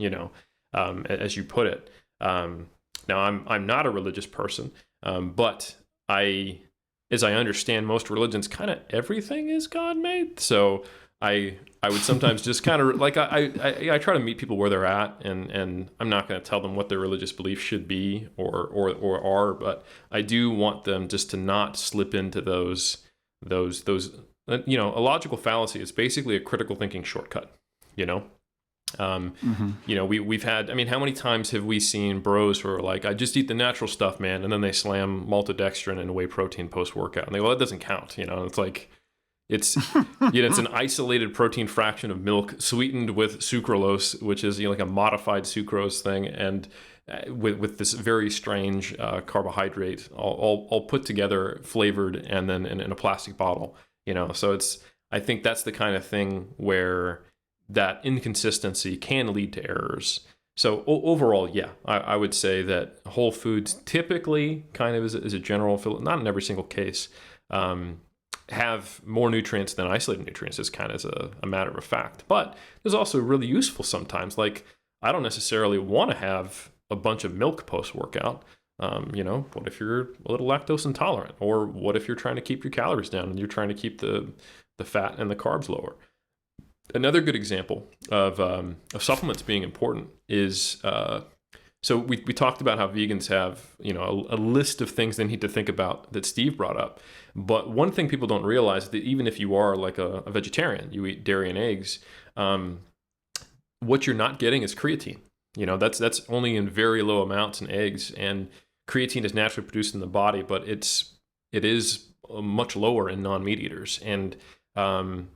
as you put it. Now I'm not a religious person, but as I understand most religions, kind of everything is God made. So I would sometimes just kind of like I try to meet people where they're at, and I'm not going to tell them what their religious beliefs should be or are, but I do want them just to not slip into those. A logical fallacy is basically a critical thinking shortcut. We've had. I mean, how many times have we seen bros who are like, I just eat the natural stuff, man, and then they slam maltodextrin and whey protein post workout, and they go, well, that doesn't count. It's like. It's it's an isolated protein fraction of milk sweetened with sucralose, which is like a modified sucrose thing, and with this very strange carbohydrate, all put together, flavored, and then in a plastic bottle. So I think that's the kind of thing where that inconsistency can lead to errors. So overall, yeah, I would say that whole foods typically kind of is a general, not in every single case, have more nutrients than isolated nutrients, is kind of a matter of fact. But there's also really useful sometimes. Like, I don't necessarily want to have a bunch of milk post-workout. What if you're a little lactose intolerant? Or what if you're trying to keep your calories down and you're trying to keep the fat and the carbs lower? Another good example of supplements being important is... So we talked about how vegans have, a list of things they need to think about that Steve brought up. But one thing people don't realize is that even if you are like a vegetarian, you eat dairy and eggs, what you're not getting is creatine. That's only in very low amounts in eggs, and creatine is naturally produced in the body, but it is much lower in non-meat eaters. And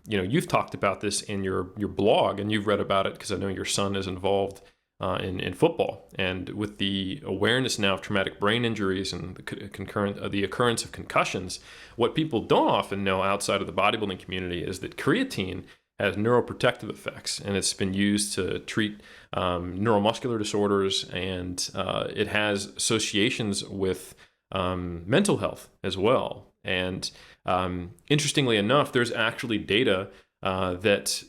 you've talked about this in your blog, and you've read about it because I know your son is involved in football, and with the awareness now of traumatic brain injuries and the occurrence of concussions, what people don't often know outside of the bodybuilding community is that creatine has neuroprotective effects, and it's been used to treat neuromuscular disorders, and it has associations with mental health as well. And interestingly enough, there's actually data that.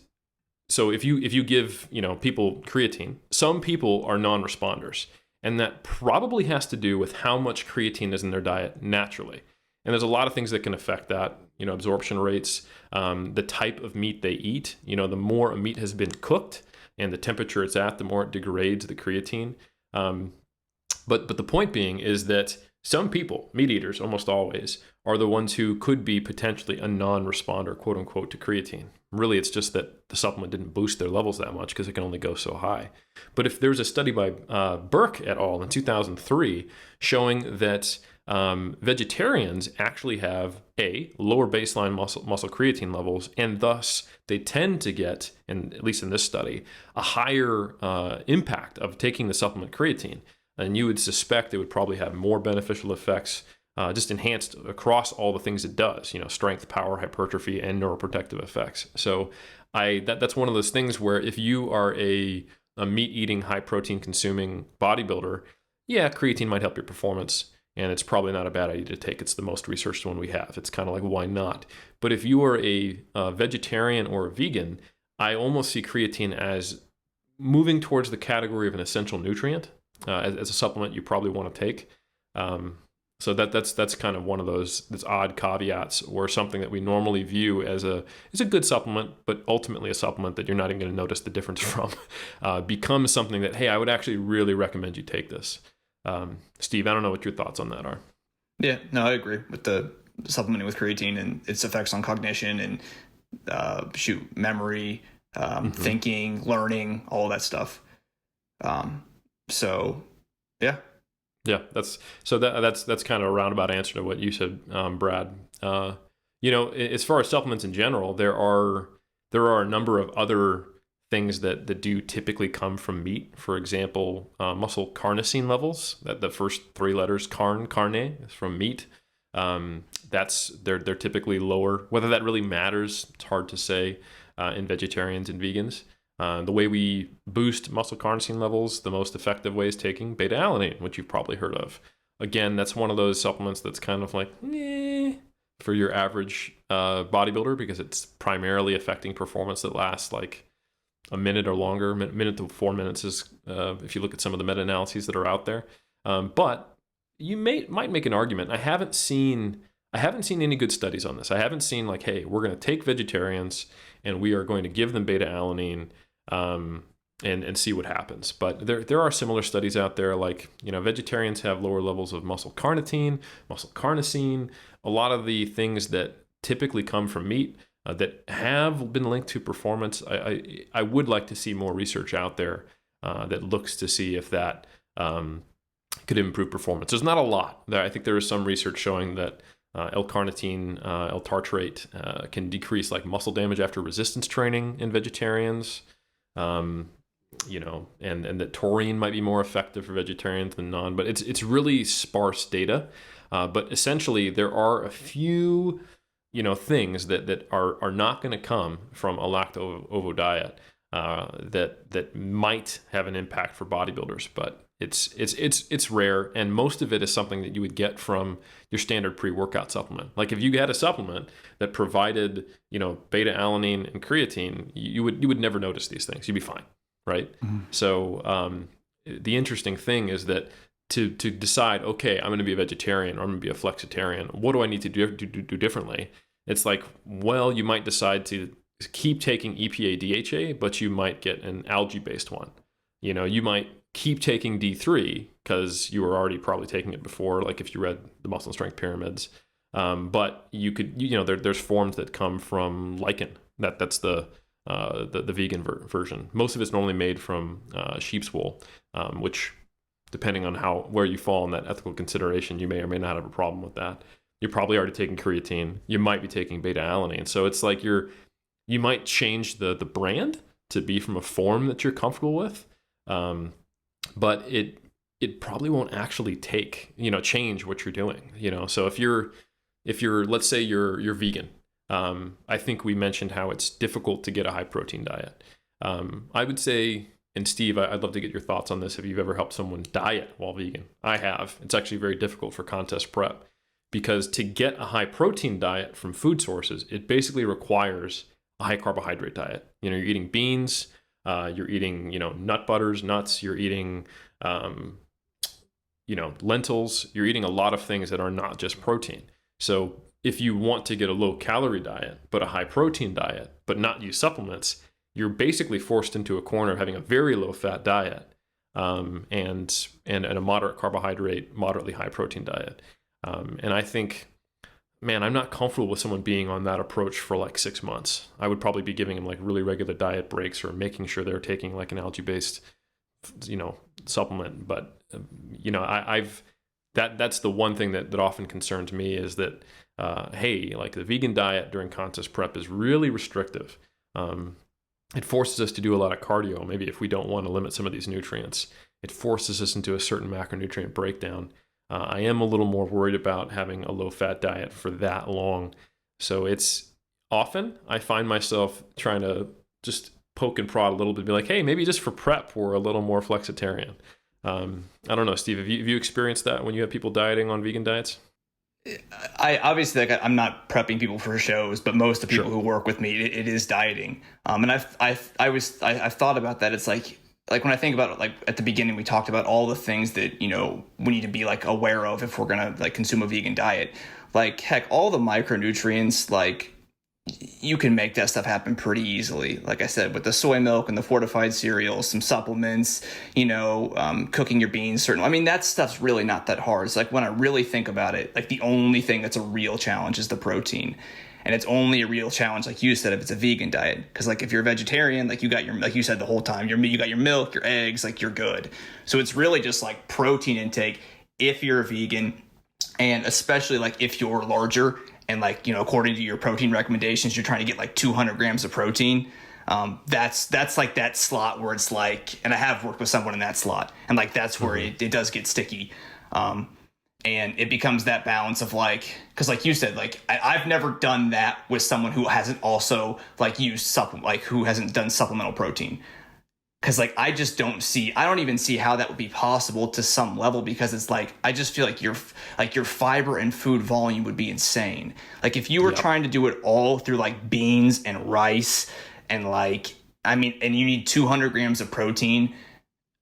So if you give people creatine, some people are non-responders, and that probably has to do with how much creatine is in their diet naturally. And there's a lot of things that can affect that, absorption rates, the type of meat they eat. The more a meat has been cooked and the temperature it's at, the more it degrades the creatine. But the point being is that some people, meat eaters almost always, are the ones who could be potentially a non-responder, quote unquote, to creatine. Really, it's just that the supplement didn't boost their levels that much because it can only go so high. But if there's a study by Burke et al. In 2003 showing that vegetarians actually have lower baseline muscle creatine levels, and thus they tend to get, at least in this study, a higher impact of taking the supplement creatine. And you would suspect it would probably have more beneficial effects, just enhanced across all the things it does, strength, power, hypertrophy, and neuroprotective effects. So that's one of those things where if you are a meat-eating, high-protein consuming bodybuilder, yeah, creatine might help your performance. and it's probably not a bad idea to take. It's the most researched one we have. It's kind of like, why not? But if you are a vegetarian or a vegan, I almost see creatine as moving towards the category of an essential nutrient as a supplement you probably want to take. So that's kind of one of those odd caveats, or something that we normally view as a good supplement, but ultimately a supplement that you're not even going to notice the difference from, becomes something that, hey, I would actually really recommend you take this. Steve, I don't know what your thoughts on that are. Yeah, no, I agree with the supplementing with creatine and its effects on cognition and memory, thinking, learning, all that stuff. So yeah. Yeah, that's kind of a roundabout answer to what you said, Brad. As far as supplements in general, there are a number of other things that do typically come from meat. For example, muscle carnosine levels. That the first three letters, carne, is from meat. They're typically lower. Whether that really matters, it's hard to say in vegetarians and vegans. The way we boost muscle carnosine levels, the most effective way is taking beta-alanine, which you've probably heard of. Again, that's one of those supplements that's kind of like, for your average bodybuilder, because it's primarily affecting performance that lasts like a minute or longer. Minute to 4 minutes is, if you look at some of the meta-analyses that are out there. But you might make an argument. I haven't seen any good studies on this. I haven't seen like, hey, we're going to take vegetarians and we are going to give them beta-alanine and see what happens. But there are similar studies out there, like, vegetarians have lower levels of muscle carnitine, muscle carnosine, a lot of the things that typically come from meat that have been linked to performance. I would like to see more research out there that looks to see if that could improve performance. There's not a lot. I think there is some research showing that L-carnitine, L-tartrate can decrease like muscle damage after resistance training in vegetarians. And that taurine might be more effective for vegetarians than non, but it's really sparse data. But essentially, there are a few, things that are not going to come from a lacto-ovo diet that might have an impact for bodybuilders, but it's rare, and most of it is something that you would get from your standard pre-workout supplement. Like if you had a supplement that provided, beta-alanine and creatine, you would never notice these things. You'd be fine, right? Mm-hmm. So the interesting thing is that to decide, okay, I'm going to be a vegetarian or I'm going to be a flexitarian, what do I need to do differently? It's like, well, you might decide to keep taking EPA DHA, but you might get an algae-based one. You might keep taking D3 because you were already probably taking it before, like if you read the Muscle and Strength Pyramids. But you could, there's forms that come from lichen. That's the vegan version. Most of it's normally made from sheep's wool, which, depending on where you fall in that ethical consideration, you may or may not have a problem with that. You're probably already taking creatine. You might be taking beta-alanine. So it's like you might change the brand to be from a form that you're comfortable with. But it probably won't actually change what you're doing, So if you're, let's say you're vegan, I think we mentioned how it's difficult to get a high protein diet. I would say, and Steve, I'd love to get your thoughts on this. If you've ever helped someone diet while vegan, I have. It's actually very difficult for contest prep, because to get a high protein diet from food sources, it basically requires a high carbohydrate diet. You're eating beans, you're eating, nut butters, nuts, you're eating, lentils, you're eating a lot of things that are not just protein. So if you want to get a low calorie diet, but a high protein diet, but not use supplements, you're basically forced into a corner of having a very low fat diet, and a moderate carbohydrate, moderately high protein diet. And I think, man, I'm not comfortable with someone being on that approach for like 6 months. I would probably be giving them like really regular diet breaks, or making sure they're taking like an algae-based, supplement. But, that's the one thing that often concerns me, is that, hey, like the vegan diet during contest prep is really restrictive. It forces us to do a lot of cardio. Maybe if we don't want to limit some of these nutrients, it forces us into a certain macronutrient breakdown. I am a little more worried about having a low-fat diet for that long. So it's often I find myself trying to just poke and prod a little bit, be like, hey, maybe just for prep, we're a little more flexitarian. I don't know, Steve, have you experienced that when you have people dieting on vegan diets? I obviously, like, I'm not prepping people for shows, but most of the people Sure. who work with me, it is dieting. And I've thought about that. It's like when I think about it, like at the beginning, we talked about all the things that, you know, we need to be like aware of if we're going to like consume a vegan diet. Like, heck, all the micronutrients, like, you can make that stuff happen pretty easily. Like I said, with the soy milk and the fortified cereals, some supplements, you know, cooking your beans, I mean, that stuff's really not that hard. It's like, when I really think about it, like, the only thing that's a real challenge is the protein. And it's only a real challenge, like you said, if it's a vegan diet. Because, like, if you're a vegetarian, like, you got your, like you said the whole time, you got your milk, your eggs, like, you're good. So it's really just like protein intake if you're a vegan, and especially like if you're larger. And, like, you know, according to your protein recommendations, you're trying to get like 200 grams of protein. That's like that slot where it's like, and I have worked with someone in that slot, and like that's where it does get sticky. And it becomes that balance of like, because like you said, like I've never done that with someone who hasn't also like used who hasn't done supplemental protein. Because, like, I don't even see how that would be possible to some level, because it's like, I just feel like your fiber and food volume would be insane. Like, if you were trying to do it all through like beans and rice and like, I mean, and you need 200 grams of protein,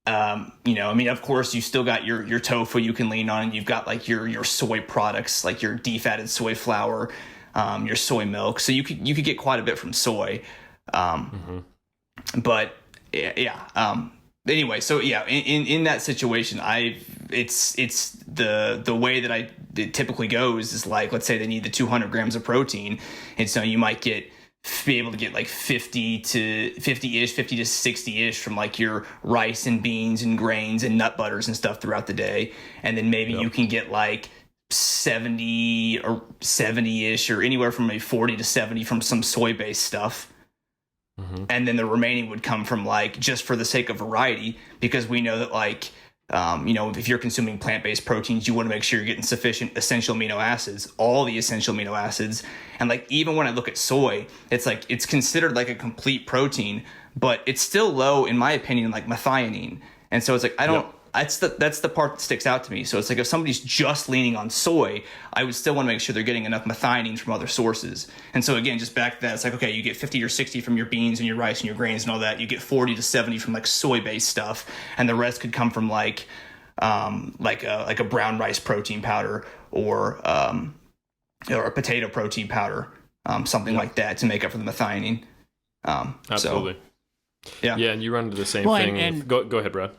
you know, I mean, of course you still got your tofu you can lean on, and you've got like your soy products, like your defatted soy flour, your soy milk. So you could get quite a bit from soy. But yeah. Anyway, so yeah, in that situation, it's the way that it typically goes is like, let's say they need the 200 grams of protein, and so you might be able to get like 50 to 60-ish from like your rice and beans and grains and nut butters and stuff throughout the day, and then maybe you can get like 70 or 70-ish or anywhere from maybe 40 to 70 from some soy-based stuff. And then the remaining would come from like, just for the sake of variety, because we know that like, you know, if you're consuming plant-based proteins, you want to make sure you're getting sufficient essential amino acids, all the essential amino acids. And like, even when I look at soy, it's like, it's considered like a complete protein, but it's still low, in my opinion, like methionine. And so it's like, that's the part that sticks out to me. So it's like, if somebody's just leaning on soy, I would still want to make sure they're getting enough methionine from other sources. And so again, just back to that, it's like, okay, you get 50 or 60 from your beans and your rice and your grains and all that. You get 40 to 70 from like soy-based stuff, and the rest could come from like a brown rice protein powder or a potato protein powder, something like that, to make up for the methionine. Absolutely. So, yeah. And you run into the same Well, thing. and Go ahead, Brad.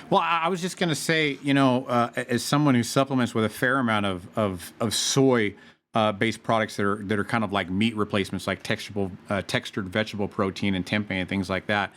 Well, I was just going to say, you know, as someone who supplements with a fair amount of soy based products that are kind of like meat replacements, like textured vegetable protein and tempeh and things like that,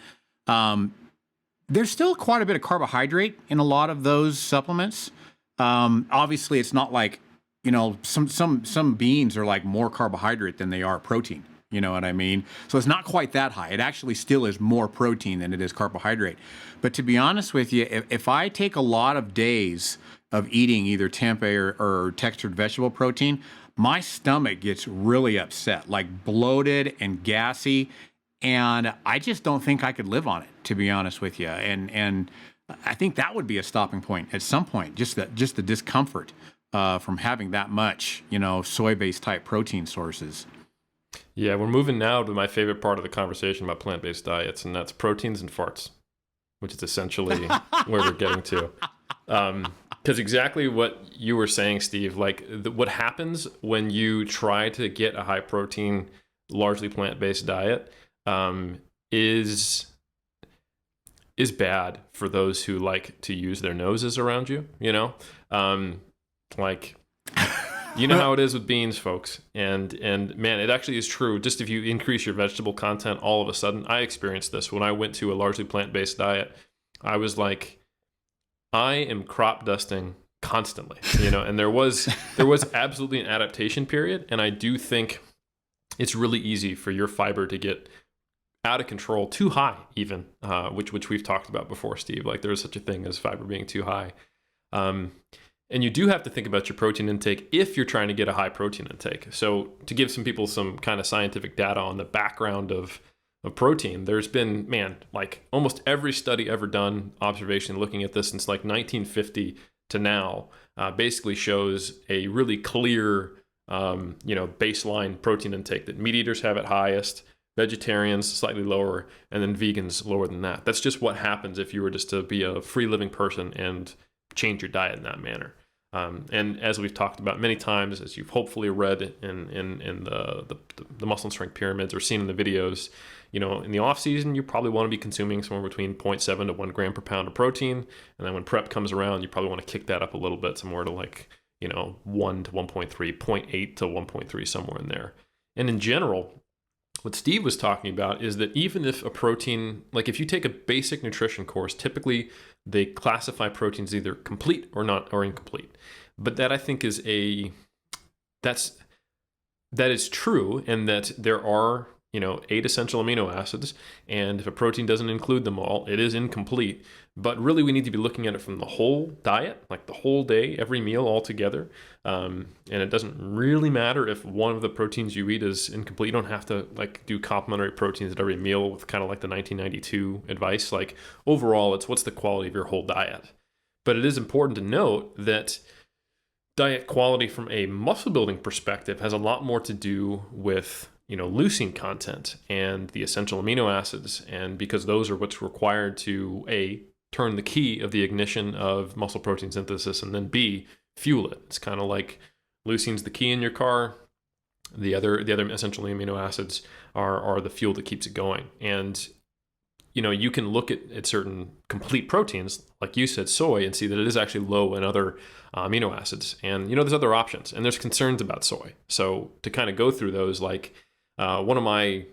there's still quite a bit of carbohydrate in a lot of those supplements. Obviously, it's not like, you know, some beans are like more carbohydrate than they are protein. You know what I mean? So it's not quite that high. It actually still is more protein than it is carbohydrate. But to be honest with you, if I take a lot of days of eating either tempeh or textured vegetable protein, my stomach gets really upset, like bloated and gassy. And I just don't think I could live on it, to be honest with you. And I think that would be a stopping point at some point, just the discomfort from having that much, you know, soy-based type protein sources. Yeah, we're moving now to my favorite part of the conversation about plant-based diets, and that's proteins and farts, which is essentially where we're getting to. Because exactly what you were saying, Steve, like what happens when you try to get a high-protein, largely plant-based diet is bad for those who like to use their noses around you, you know? Like... You know how it is with beans, folks. And man, it actually is true. Just if you increase your vegetable content, all of a sudden, I experienced this when I went to a largely plant-based diet. I was like, I am crop dusting constantly, you know, and there was absolutely an adaptation period. And I do think it's really easy for your fiber to get out of control, too high even, which we've talked about before, Steve. Like there is such a thing as fiber being too high. And you do have to think about your protein intake if you're trying to get a high protein intake. So to give some people some kind of scientific data on the background of protein, there's been, like almost every study ever done, observation looking at this since like 1950 to now, basically shows a really clear, baseline protein intake that meat eaters have at highest, vegetarians slightly lower, and then vegans lower than that. That's just what happens if you were just to be a free living person and change your diet in that manner. And as we've talked about many times, as you've hopefully read in the muscle and strength pyramids or seen in the videos, in the off season, you probably want to be consuming somewhere between 0.7 to 1 gram per pound of protein. And then when prep comes around, you probably want to kick that up a little bit, somewhere to 1 to 1.3, 0.8 to 1.3, somewhere in there. And in general, what Steve was talking about is that even if a protein, like if you take a basic nutrition course, typically they classify proteins either complete or not, or incomplete. But that, I think, is that is true, and that there are 8 essential amino acids, and if a protein doesn't include them all, it is incomplete. But really, we need to be looking at it from the whole diet, like the whole day, every meal all together. And it doesn't really matter if one of the proteins you eat is incomplete. You don't have to do complementary proteins at every meal with kind of like the 1992 advice. Like overall, it's what's the quality of your whole diet. But it is important to note that diet quality from a muscle building perspective has a lot more to do with leucine content and the essential amino acids, and because those are what's required to A, turn the key of the ignition of muscle protein synthesis, and then B, fuel it. It's kind of like leucine's the key in your car. The other essential amino acids are the fuel that keeps it going. And you can look at certain complete proteins, like you said, soy, and see that it is actually low in other amino acids. And there's other options, and there's concerns about soy. So to kind of go through those, one of my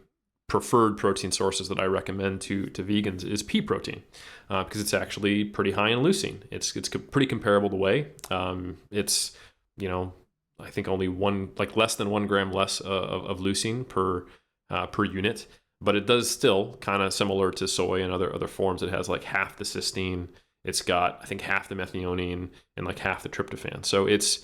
preferred protein sources that I recommend to vegans is pea protein, because it's actually pretty high in leucine. It's pretty comparable to whey. It's I think only less than 1 gram less of leucine per unit, but it does still kind of similar to soy and other forms. It has half the cysteine. It's got, I think, half the methionine and half the tryptophan. So it's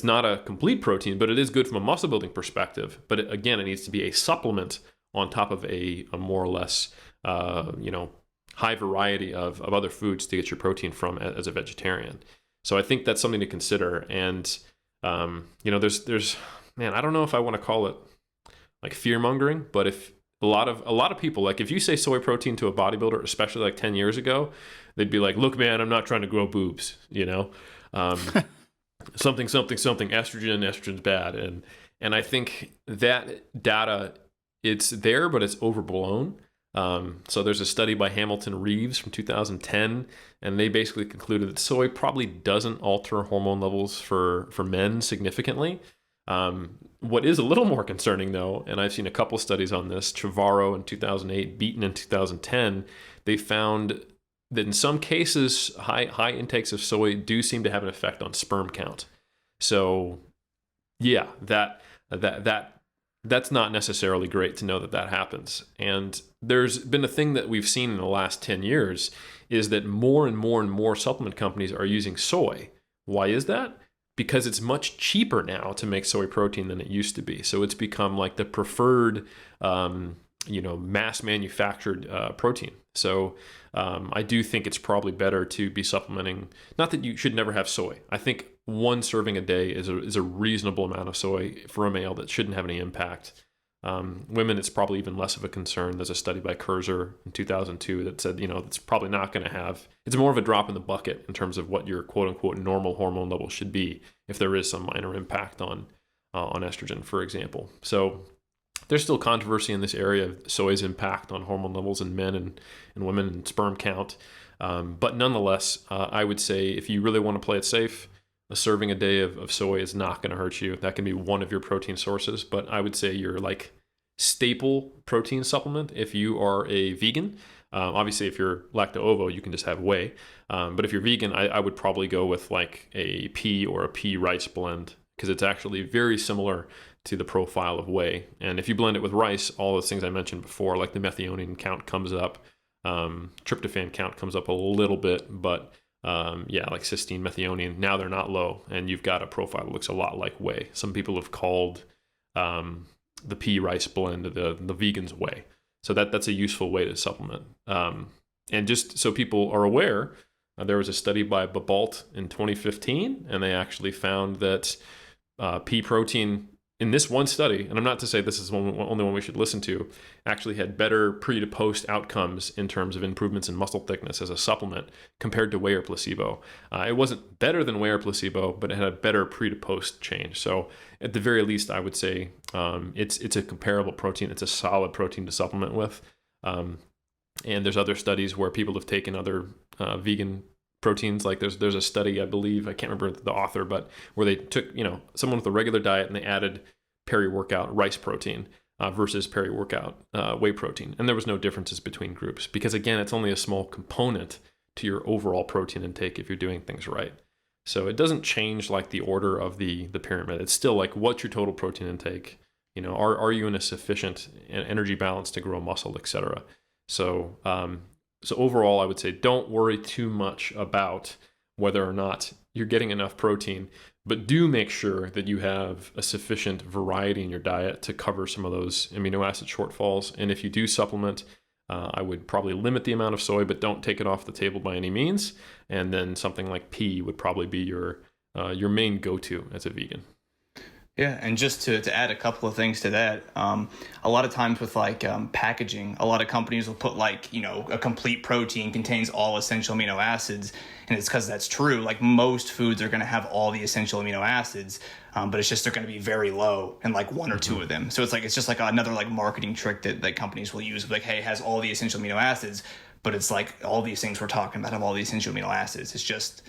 not a complete protein, but it is good from a muscle building perspective. But it needs to be a supplement on top of a more or less, high variety of other foods to get your protein from as a vegetarian. So I think that's something to consider. And, there's, I don't know if I want to call it fear mongering, but if a lot of people, if you say soy protein to a bodybuilder, especially 10 years ago, they'd be like, look, man, I'm not trying to grow boobs, something, estrogen's bad. And I think that data, it's there, but it's overblown. So there's a study by Hamilton Reeves from 2010, and they basically concluded that soy probably doesn't alter hormone levels for men significantly. What is a little more concerning, though, and I've seen a couple studies on this, Trevorrow in 2008, Beaton in 2010, they found that in some cases, high intakes of soy do seem to have an effect on sperm count. So, yeah, that's not necessarily great to know that happens. And there's been a thing that we've seen in the last 10 years is that more and more and more supplement companies are using soy. Why is that? Because it's much cheaper now to make soy protein than it used to be. So it's become the preferred, mass manufactured protein. So I do think it's probably better to be supplementing. Not that you should never have soy. I think 1 serving a day is a reasonable amount of soy for a male that shouldn't have any impact. Women, it's probably even less of a concern. There's a study by Kurzer in 2002 that said, it's probably not going to have, it's more of a drop in the bucket in terms of what your quote unquote normal hormone level should be if there is some minor impact on estrogen, for example. So there's still controversy in this area of soy's impact on hormone levels in men and women and sperm count. But nonetheless, I would say if you really want to play it safe, a serving a day of soy is not going to hurt you. That can be one of your protein sources, but I would say your staple protein supplement if you are a vegan. Obviously, if you're lacto-ovo, you can just have whey. But if you're vegan, I would probably go with a pea or a pea rice blend, because it's actually very similar to the profile of whey. And if you blend it with rice, all those things I mentioned before, like the methionine count comes up, tryptophan count comes up a little bit, but cysteine, methionine, now they're not low, and you've got a profile that looks a lot like whey. Some people have called the pea rice blend the vegan's whey. So that's a useful way to supplement. And just so people are aware, there was a study by Babalt in 2015, and they actually found that pea protein in this one study, and I'm not to say this is the only one we should listen to, actually had better pre to post outcomes in terms of improvements in muscle thickness as a supplement compared to whey or placebo. It wasn't better than whey or placebo, but it had a better pre to post change. So at the very least, I would say it's a comparable protein. It's a solid protein to supplement with. And there's other studies where people have taken other vegan proteins. Like there's a study, I believe, I can't remember the author, but where they took, someone with a regular diet and they added peri-workout rice protein versus peri-workout whey protein. And there was no differences between groups because, again, it's only a small component to your overall protein intake if you're doing things right. So it doesn't change like the order of the pyramid. It's still like, what's your total protein intake? Are you in a sufficient energy balance to grow muscle, etc. So overall, I would say don't worry too much about whether or not you're getting enough protein, but do make sure that you have a sufficient variety in your diet to cover some of those amino acid shortfalls. And if you do supplement, I would probably limit the amount of soy, but don't take it off the table by any means. And then something like pea would probably be your main go-to as a vegan. Yeah, and just to add a couple of things to that, a lot of times with packaging, a lot of companies will put a complete protein contains all essential amino acids, and it's because that's true. Like most foods are going to have all the essential amino acids, but it's just they're going to be very low in like one or two of them. So it's just like another marketing trick that companies will use. Like, hey, it has all the essential amino acids, but it's like all these things we're talking about have all the essential amino acids. It's just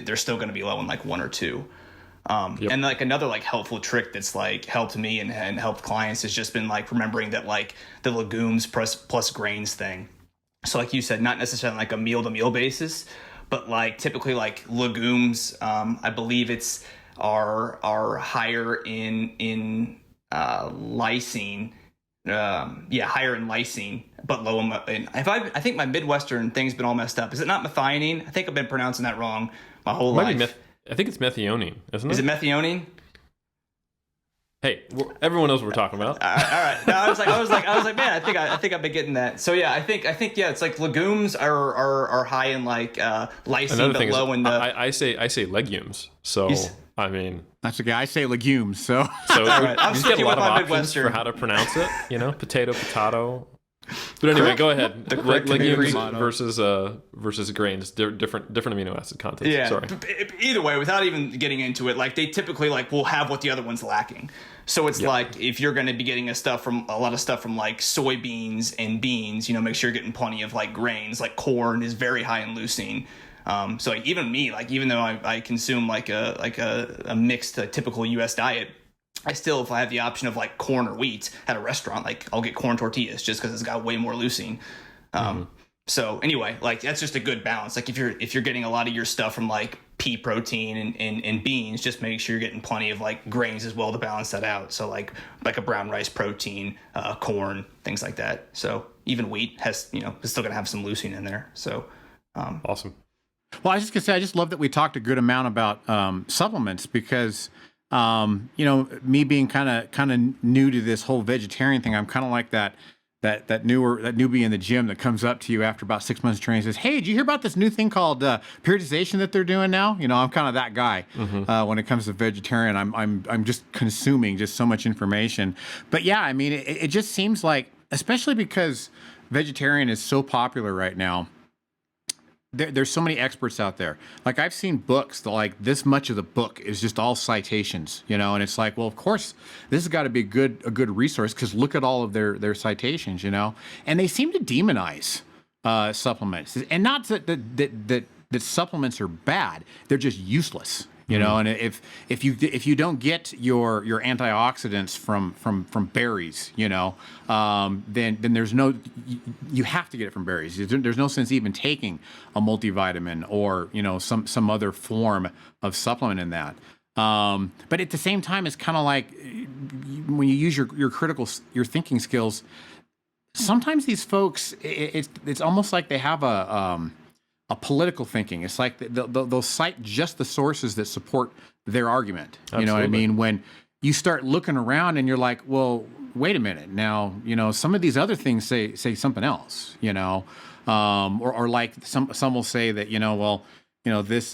they're still going to be low in like one or two. And another helpful trick that's helped me and helped clients has just been remembering that the legumes plus grains thing. So like you said, not necessarily like a meal to meal basis, but typically legumes, I believe are higher in lysine. Higher in lysine, but low in I think my Midwestern thing's been all messed up. Is it not methionine? I think I've been pronouncing that wrong my whole life. I think it's methionine, isn't it? Is it methionine? Hey, everyone knows what we're talking about. All right. No, I was like, man, I think I've been getting that. So yeah, I think yeah, it's legumes are high in lysine, but low in the. I say legumes. So I mean, that's okay. I say legumes. So all right. I'm you get a lot of options Midwestern. for how to pronounce it. Potato. But anyway, go ahead. Legumes versus grains, different amino acid content. Yeah. Sorry. Either way, without even getting into it, they typically will have what the other one's lacking. So it's if you're going to be getting a lot of stuff from soybeans and beans, make sure you're getting plenty of grains. Like corn is very high in leucine. So even me, even though I consume a mixed typical U.S. diet, I still, if I have the option of corn or wheat at a restaurant, I'll get corn tortillas just because it's got way more leucine. So anyway, that's just a good balance. If you're getting a lot of your stuff from pea protein and beans, just make sure you're getting plenty of grains as well to balance that out. So like a brown rice protein, corn, things like that. So even wheat has, it's still gonna have some leucine in there. So awesome. Well, I was just gonna say, I just love that we talked a good amount about supplements because. Me being kind of new to this whole vegetarian thing, I'm kind of like that newbie in the gym that comes up to you after about 6 months of training and says, "Hey, did you hear about this new thing called periodization that they're doing now?" I'm kind of that guy when it comes to vegetarian. I'm just consuming just so much information. But yeah, I mean, it just seems like, especially because vegetarian is so popular right now. There's so many experts out there. I've seen books that this much of the book is just all citations, and it's well, of course, this has got to be a good resource because look at all of their citations, and they seem to demonize supplements, and not that supplements are bad; they're just useless. And if you don't get your antioxidants from berries, then there's no, you have to get it from berries. There's no sense even taking a multivitamin or some other form of supplement in that. But at the same time, it's kind of when you use your thinking skills. Sometimes these folks, it's almost like they have a political thinking. It's they'll cite just the sources that support their argument. Absolutely. You know what I mean? you start looking around and you're like, well, wait a minute. Now, some of these other things say something else, or like some will say that,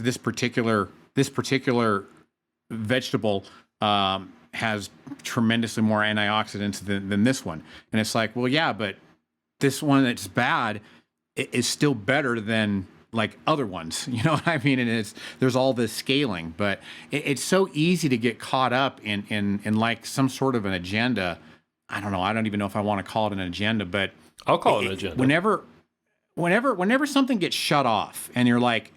this particular vegetable has tremendously more antioxidants than this one. And it's like, well, yeah, but this one that's bad is still better than like other ones, you know what I mean? And there's all this scaling, but it's so easy to get caught up in like some sort of an agenda. I don't know. I don't even know if I want to call it an agenda, but I'll call it an agenda. Whenever something gets shut off and you're like,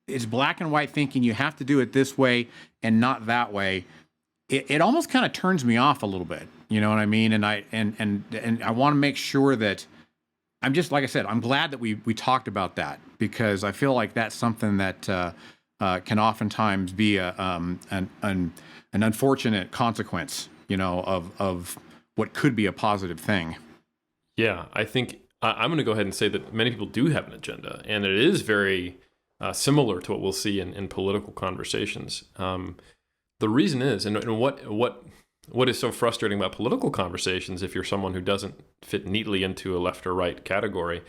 it's black and white thinking you have to do it this way and not that way, it almost kind of turns me off a little bit. You know what I mean? And I want to make sure that I'm just, like I said, I'm glad that we talked about that, because I feel like that's something that can oftentimes be an unfortunate consequence, of what could be a positive thing. Yeah, I think I'm going to go ahead and say that many people do have an agenda, and it is very similar to what we'll see in political conversations. The reason is, and what is so frustrating about political conversations, if you're someone who doesn't fit neatly into a left or right category,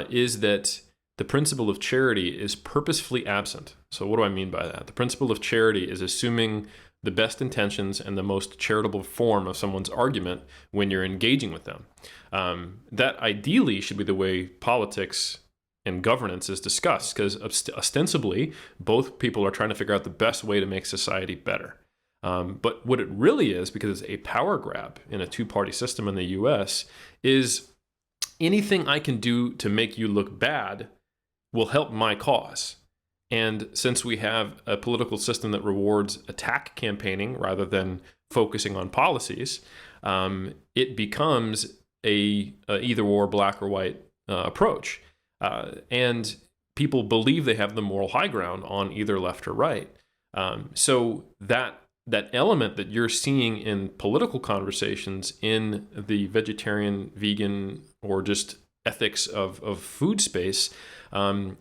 is that the principle of charity is purposefully absent. So what do I mean by that? The principle of charity is assuming the best intentions and the most charitable form of someone's argument when you're engaging with them. That ideally should be the way politics and governance is discussed, because ostensibly both people are trying to figure out the best way to make society better. But what it really is, because it's a power grab in a two-party system in the US, is anything I can do to make you look bad will help my cause. And since we have a political system that rewards attack campaigning rather than focusing on policies, it becomes a either or, black or white approach. And people believe they have the moral high ground on either left or right. So that element that you're seeing in political conversations in the vegetarian, vegan, or just ethics of food space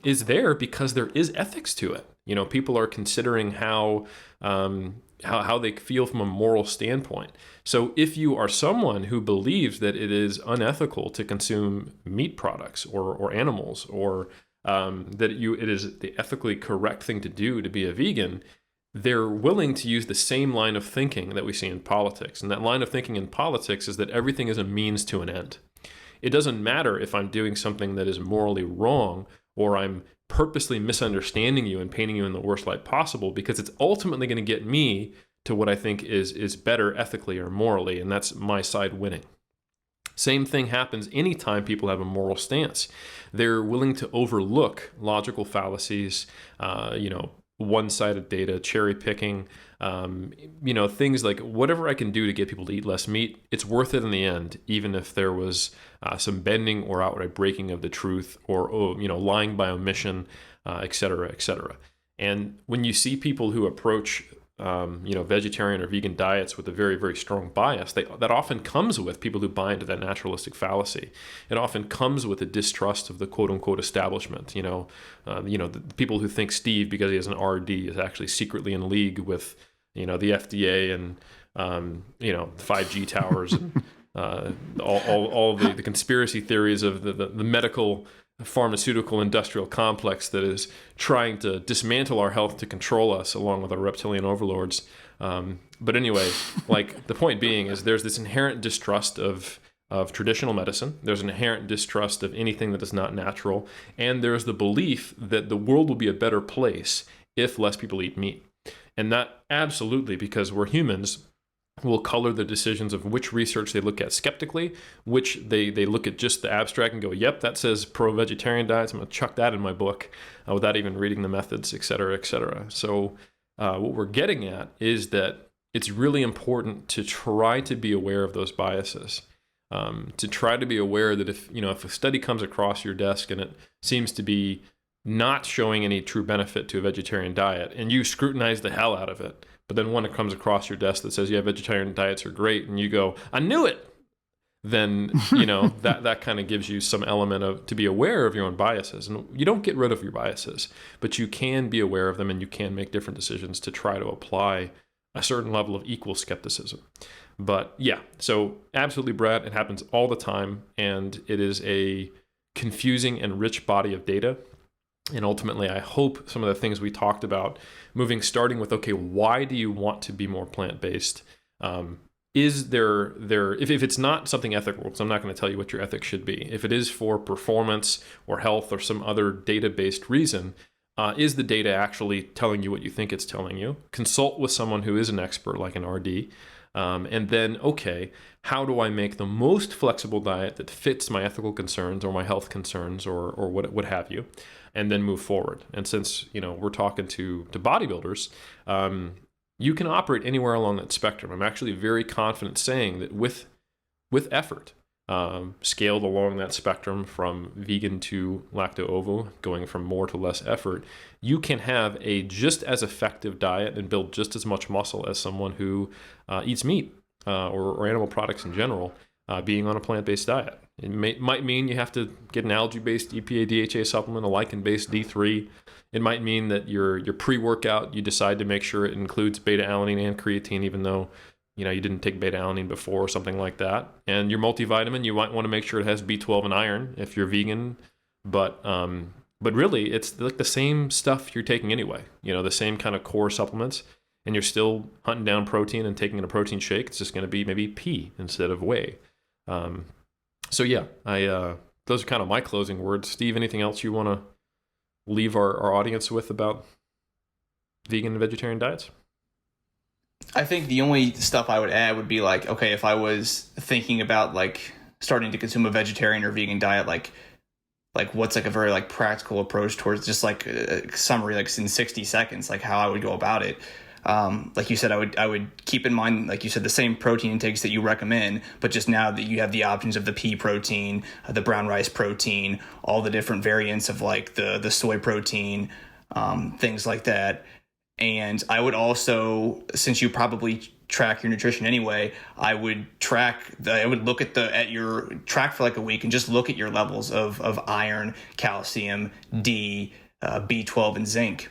is there because there is ethics to it. People are considering how they feel from a moral standpoint. So if you are someone who believes that it is unethical to consume meat products or animals, or that it is the ethically correct thing to do to be a vegan, they're willing to use the same line of thinking that we see in politics. And that line of thinking in politics is that everything is a means to an end. It doesn't matter if I'm doing something that is morally wrong, or I'm purposely misunderstanding you and painting you in the worst light possible, because it's ultimately going to get me to what I think is better ethically or morally, and that's my side winning. Same thing happens anytime people have a moral stance. They're willing to overlook logical fallacies, one-sided data, cherry picking, things like whatever I can do to get people to eat less meat, it's worth it in the end, even if there was some bending or outright breaking of the truth, or lying by omission, et cetera, et cetera. And when you see people who approach vegetarian or vegan diets with a very, very strong bias, that often comes with people who buy into that naturalistic fallacy. It often comes with a distrust of the quote-unquote establishment. The people who think Steve, because he has an RD, is actually secretly in league with, the FDA and 5G towers and all the conspiracy theories of the medical, pharmaceutical, industrial complex that is trying to dismantle our health to control us, along with our reptilian overlords. But anyway, the point being is there's this inherent distrust of traditional medicine. There's an inherent distrust of anything that is not natural. And there's the belief that the world will be a better place if less people eat meat. And that absolutely, because we're humans, will color the decisions of which research they look at skeptically, which they look at just the abstract and go, yep, that says pro-vegetarian diets, I'm going to chuck that in my book without even reading the methods, et cetera, et cetera. So what we're getting at is that it's really important to try to be aware of those biases, to try to be aware that if a study comes across your desk and it seems to be not showing any true benefit to a vegetarian diet, and you scrutinize the hell out of it, but then when it comes across your desk that says, yeah, vegetarian diets are great, and you go, I knew it, then, that kind of gives you some element of to be aware of your own biases. And you don't get rid of your biases, but you can be aware of them, and you can make different decisions to try to apply a certain level of equal skepticism. But yeah, so absolutely, Brad, it happens all the time, and it is a confusing and rich body of data. And ultimately, I hope some of the things we talked about, starting with, okay, why do you want to be more plant-based? Is there if it's not something ethical, because I'm not going to tell you what your ethics should be. If it is for performance or health or some other data-based reason, is the data actually telling you what you think it's telling you? Consult with someone who is an expert, like an RD. And then, okay, how do I make the most flexible diet that fits my ethical concerns or my health concerns or what have you, and then move forward. And since, we're talking to bodybuilders, you can operate anywhere along that spectrum. I'm actually very confident saying that with effort, scaled along that spectrum from vegan to lacto-ovo, going from more to less effort, you can have a just as effective diet and build just as much muscle as someone who eats meat or animal products in general, being on a plant-based diet. It might mean you have to get an algae-based EPA DHA supplement, a lichen-based D3. It might mean that your pre-workout, you decide to make sure it includes beta-alanine and creatine, even though you didn't take beta-alanine before or something like that. And your multivitamin, you might want to make sure it has B12 and iron if you're vegan. But really, it's like the same stuff you're taking anyway. The same kind of core supplements, and you're still hunting down protein and taking a protein shake. It's just going to be maybe pea instead of whey. So yeah, those are kind of my closing words. Steve, anything else you want to leave our audience with about vegan and vegetarian diets? I think the only stuff I would add would be like, okay, if I was thinking about like starting to consume a vegetarian or vegan diet, like what's like a very like practical approach towards just like a summary, like in 60 seconds, like how I would go about it. Like you said, I would keep in mind, like you said, the same protein intakes that you recommend, but just now that you have the options of the pea protein, the brown rice protein, all the different variants of like the soy protein, things like that. And I would also, since you probably track your nutrition anyway, I would look at your track for like a week and just look at your levels of iron, calcium, D, B12, and zinc.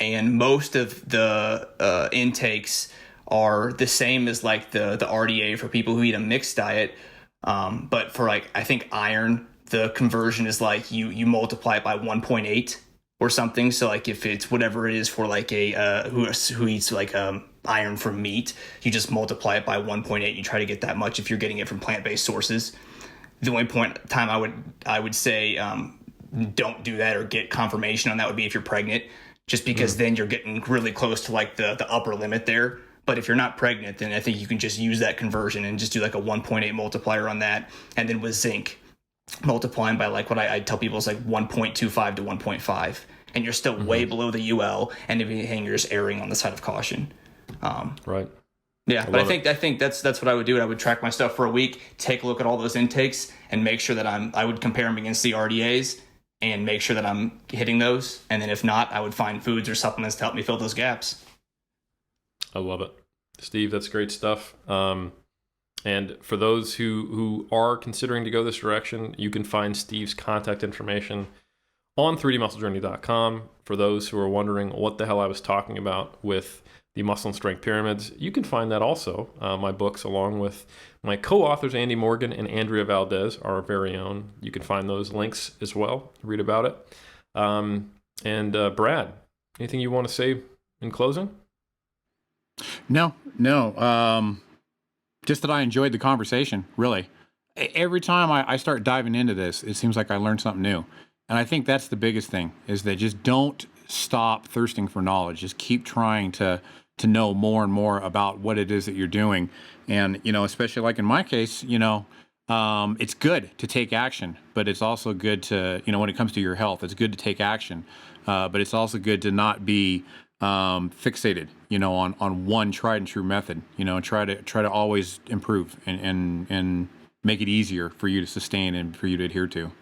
And most of the intakes are the same as like the RDA for people who eat a mixed diet. But for like, I think iron, the conversion is like you multiply it by 1.8 or something. So like if it's whatever it is for like a who eats like iron from meat, you just multiply it by 1.8. You try to get that much if you're getting it from plant-based sources. The only time I would say don't do that or get confirmation on that would be if you're pregnant, just because then you're getting really close to like the upper limit there. But if you're not pregnant, then I think you can just use that conversion and just do like a 1.8 multiplier on that. And then with zinc, multiplying by like what I tell people is like 1.25 to 1.5. And you're still way below the UL. And if anything, you're just erring on the side of caution. Right. Yeah, but I think that's what I would do. I would track my stuff for a week, take a look at all those intakes, and make sure that I would compare them against the RDAs and make sure that I'm hitting those. And then if not, I would find foods or supplements to help me fill those gaps. I love it. Steve, that's great stuff. And for those who are considering to go this direction, you can find Steve's contact information on 3dmusclejourney.com. For those who are wondering what the hell I was talking about with the muscle and strength pyramids, you can find that also. My books, along with my co-authors, Andy Morgan and Andrea Valdez, our very own. You can find those links as well. Read about it. And Brad, anything you want to say in closing? No. Just that I enjoyed the conversation, really. Every time I start diving into this, it seems like I learned something new. And I think that's the biggest thing, is that just don't stop thirsting for knowledge. Just keep trying to know more and more about what it is that you're doing. And, especially like in my case, it's good to take action, but it's also good to, when it comes to your health, it's good to take action. But it's also good to not be fixated, on one tried and true method, try to always improve and make it easier for you to sustain and for you to adhere to.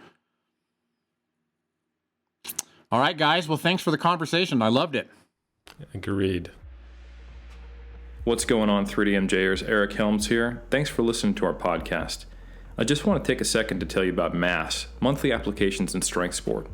All right, guys. Well, thanks for the conversation. I loved it. Agreed. What's going on, 3DMJers? Eric Helms here. Thanks for listening to our podcast. I just want to take a second to tell you about MASS, Monthly Applications in Strength Sport.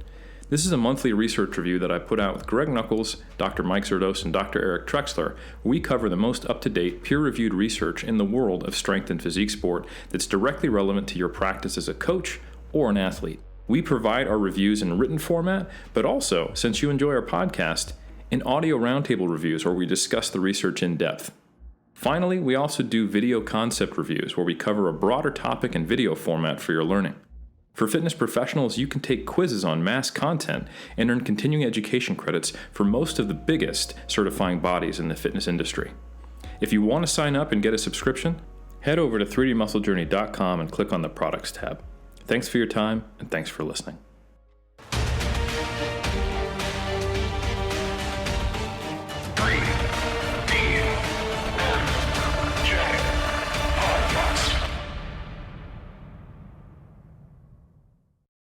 This is a monthly research review that I put out with Greg Nuckols, Dr. Mike Zerdos, and Dr. Eric Trexler. We cover the most up-to-date, peer-reviewed research in the world of strength and physique sport that's directly relevant to your practice as a coach or an athlete. We provide our reviews in written format, but also, since you enjoy our podcast, in audio roundtable reviews where we discuss the research in depth. Finally, we also do video concept reviews where we cover a broader topic in video format for your learning. For fitness professionals, you can take quizzes on mass content and earn continuing education credits for most of the biggest certifying bodies in the fitness industry. If you want to sign up and get a subscription, head over to 3dmusclejourney.com and click on the Products tab. Thanks for your time, and thanks for listening.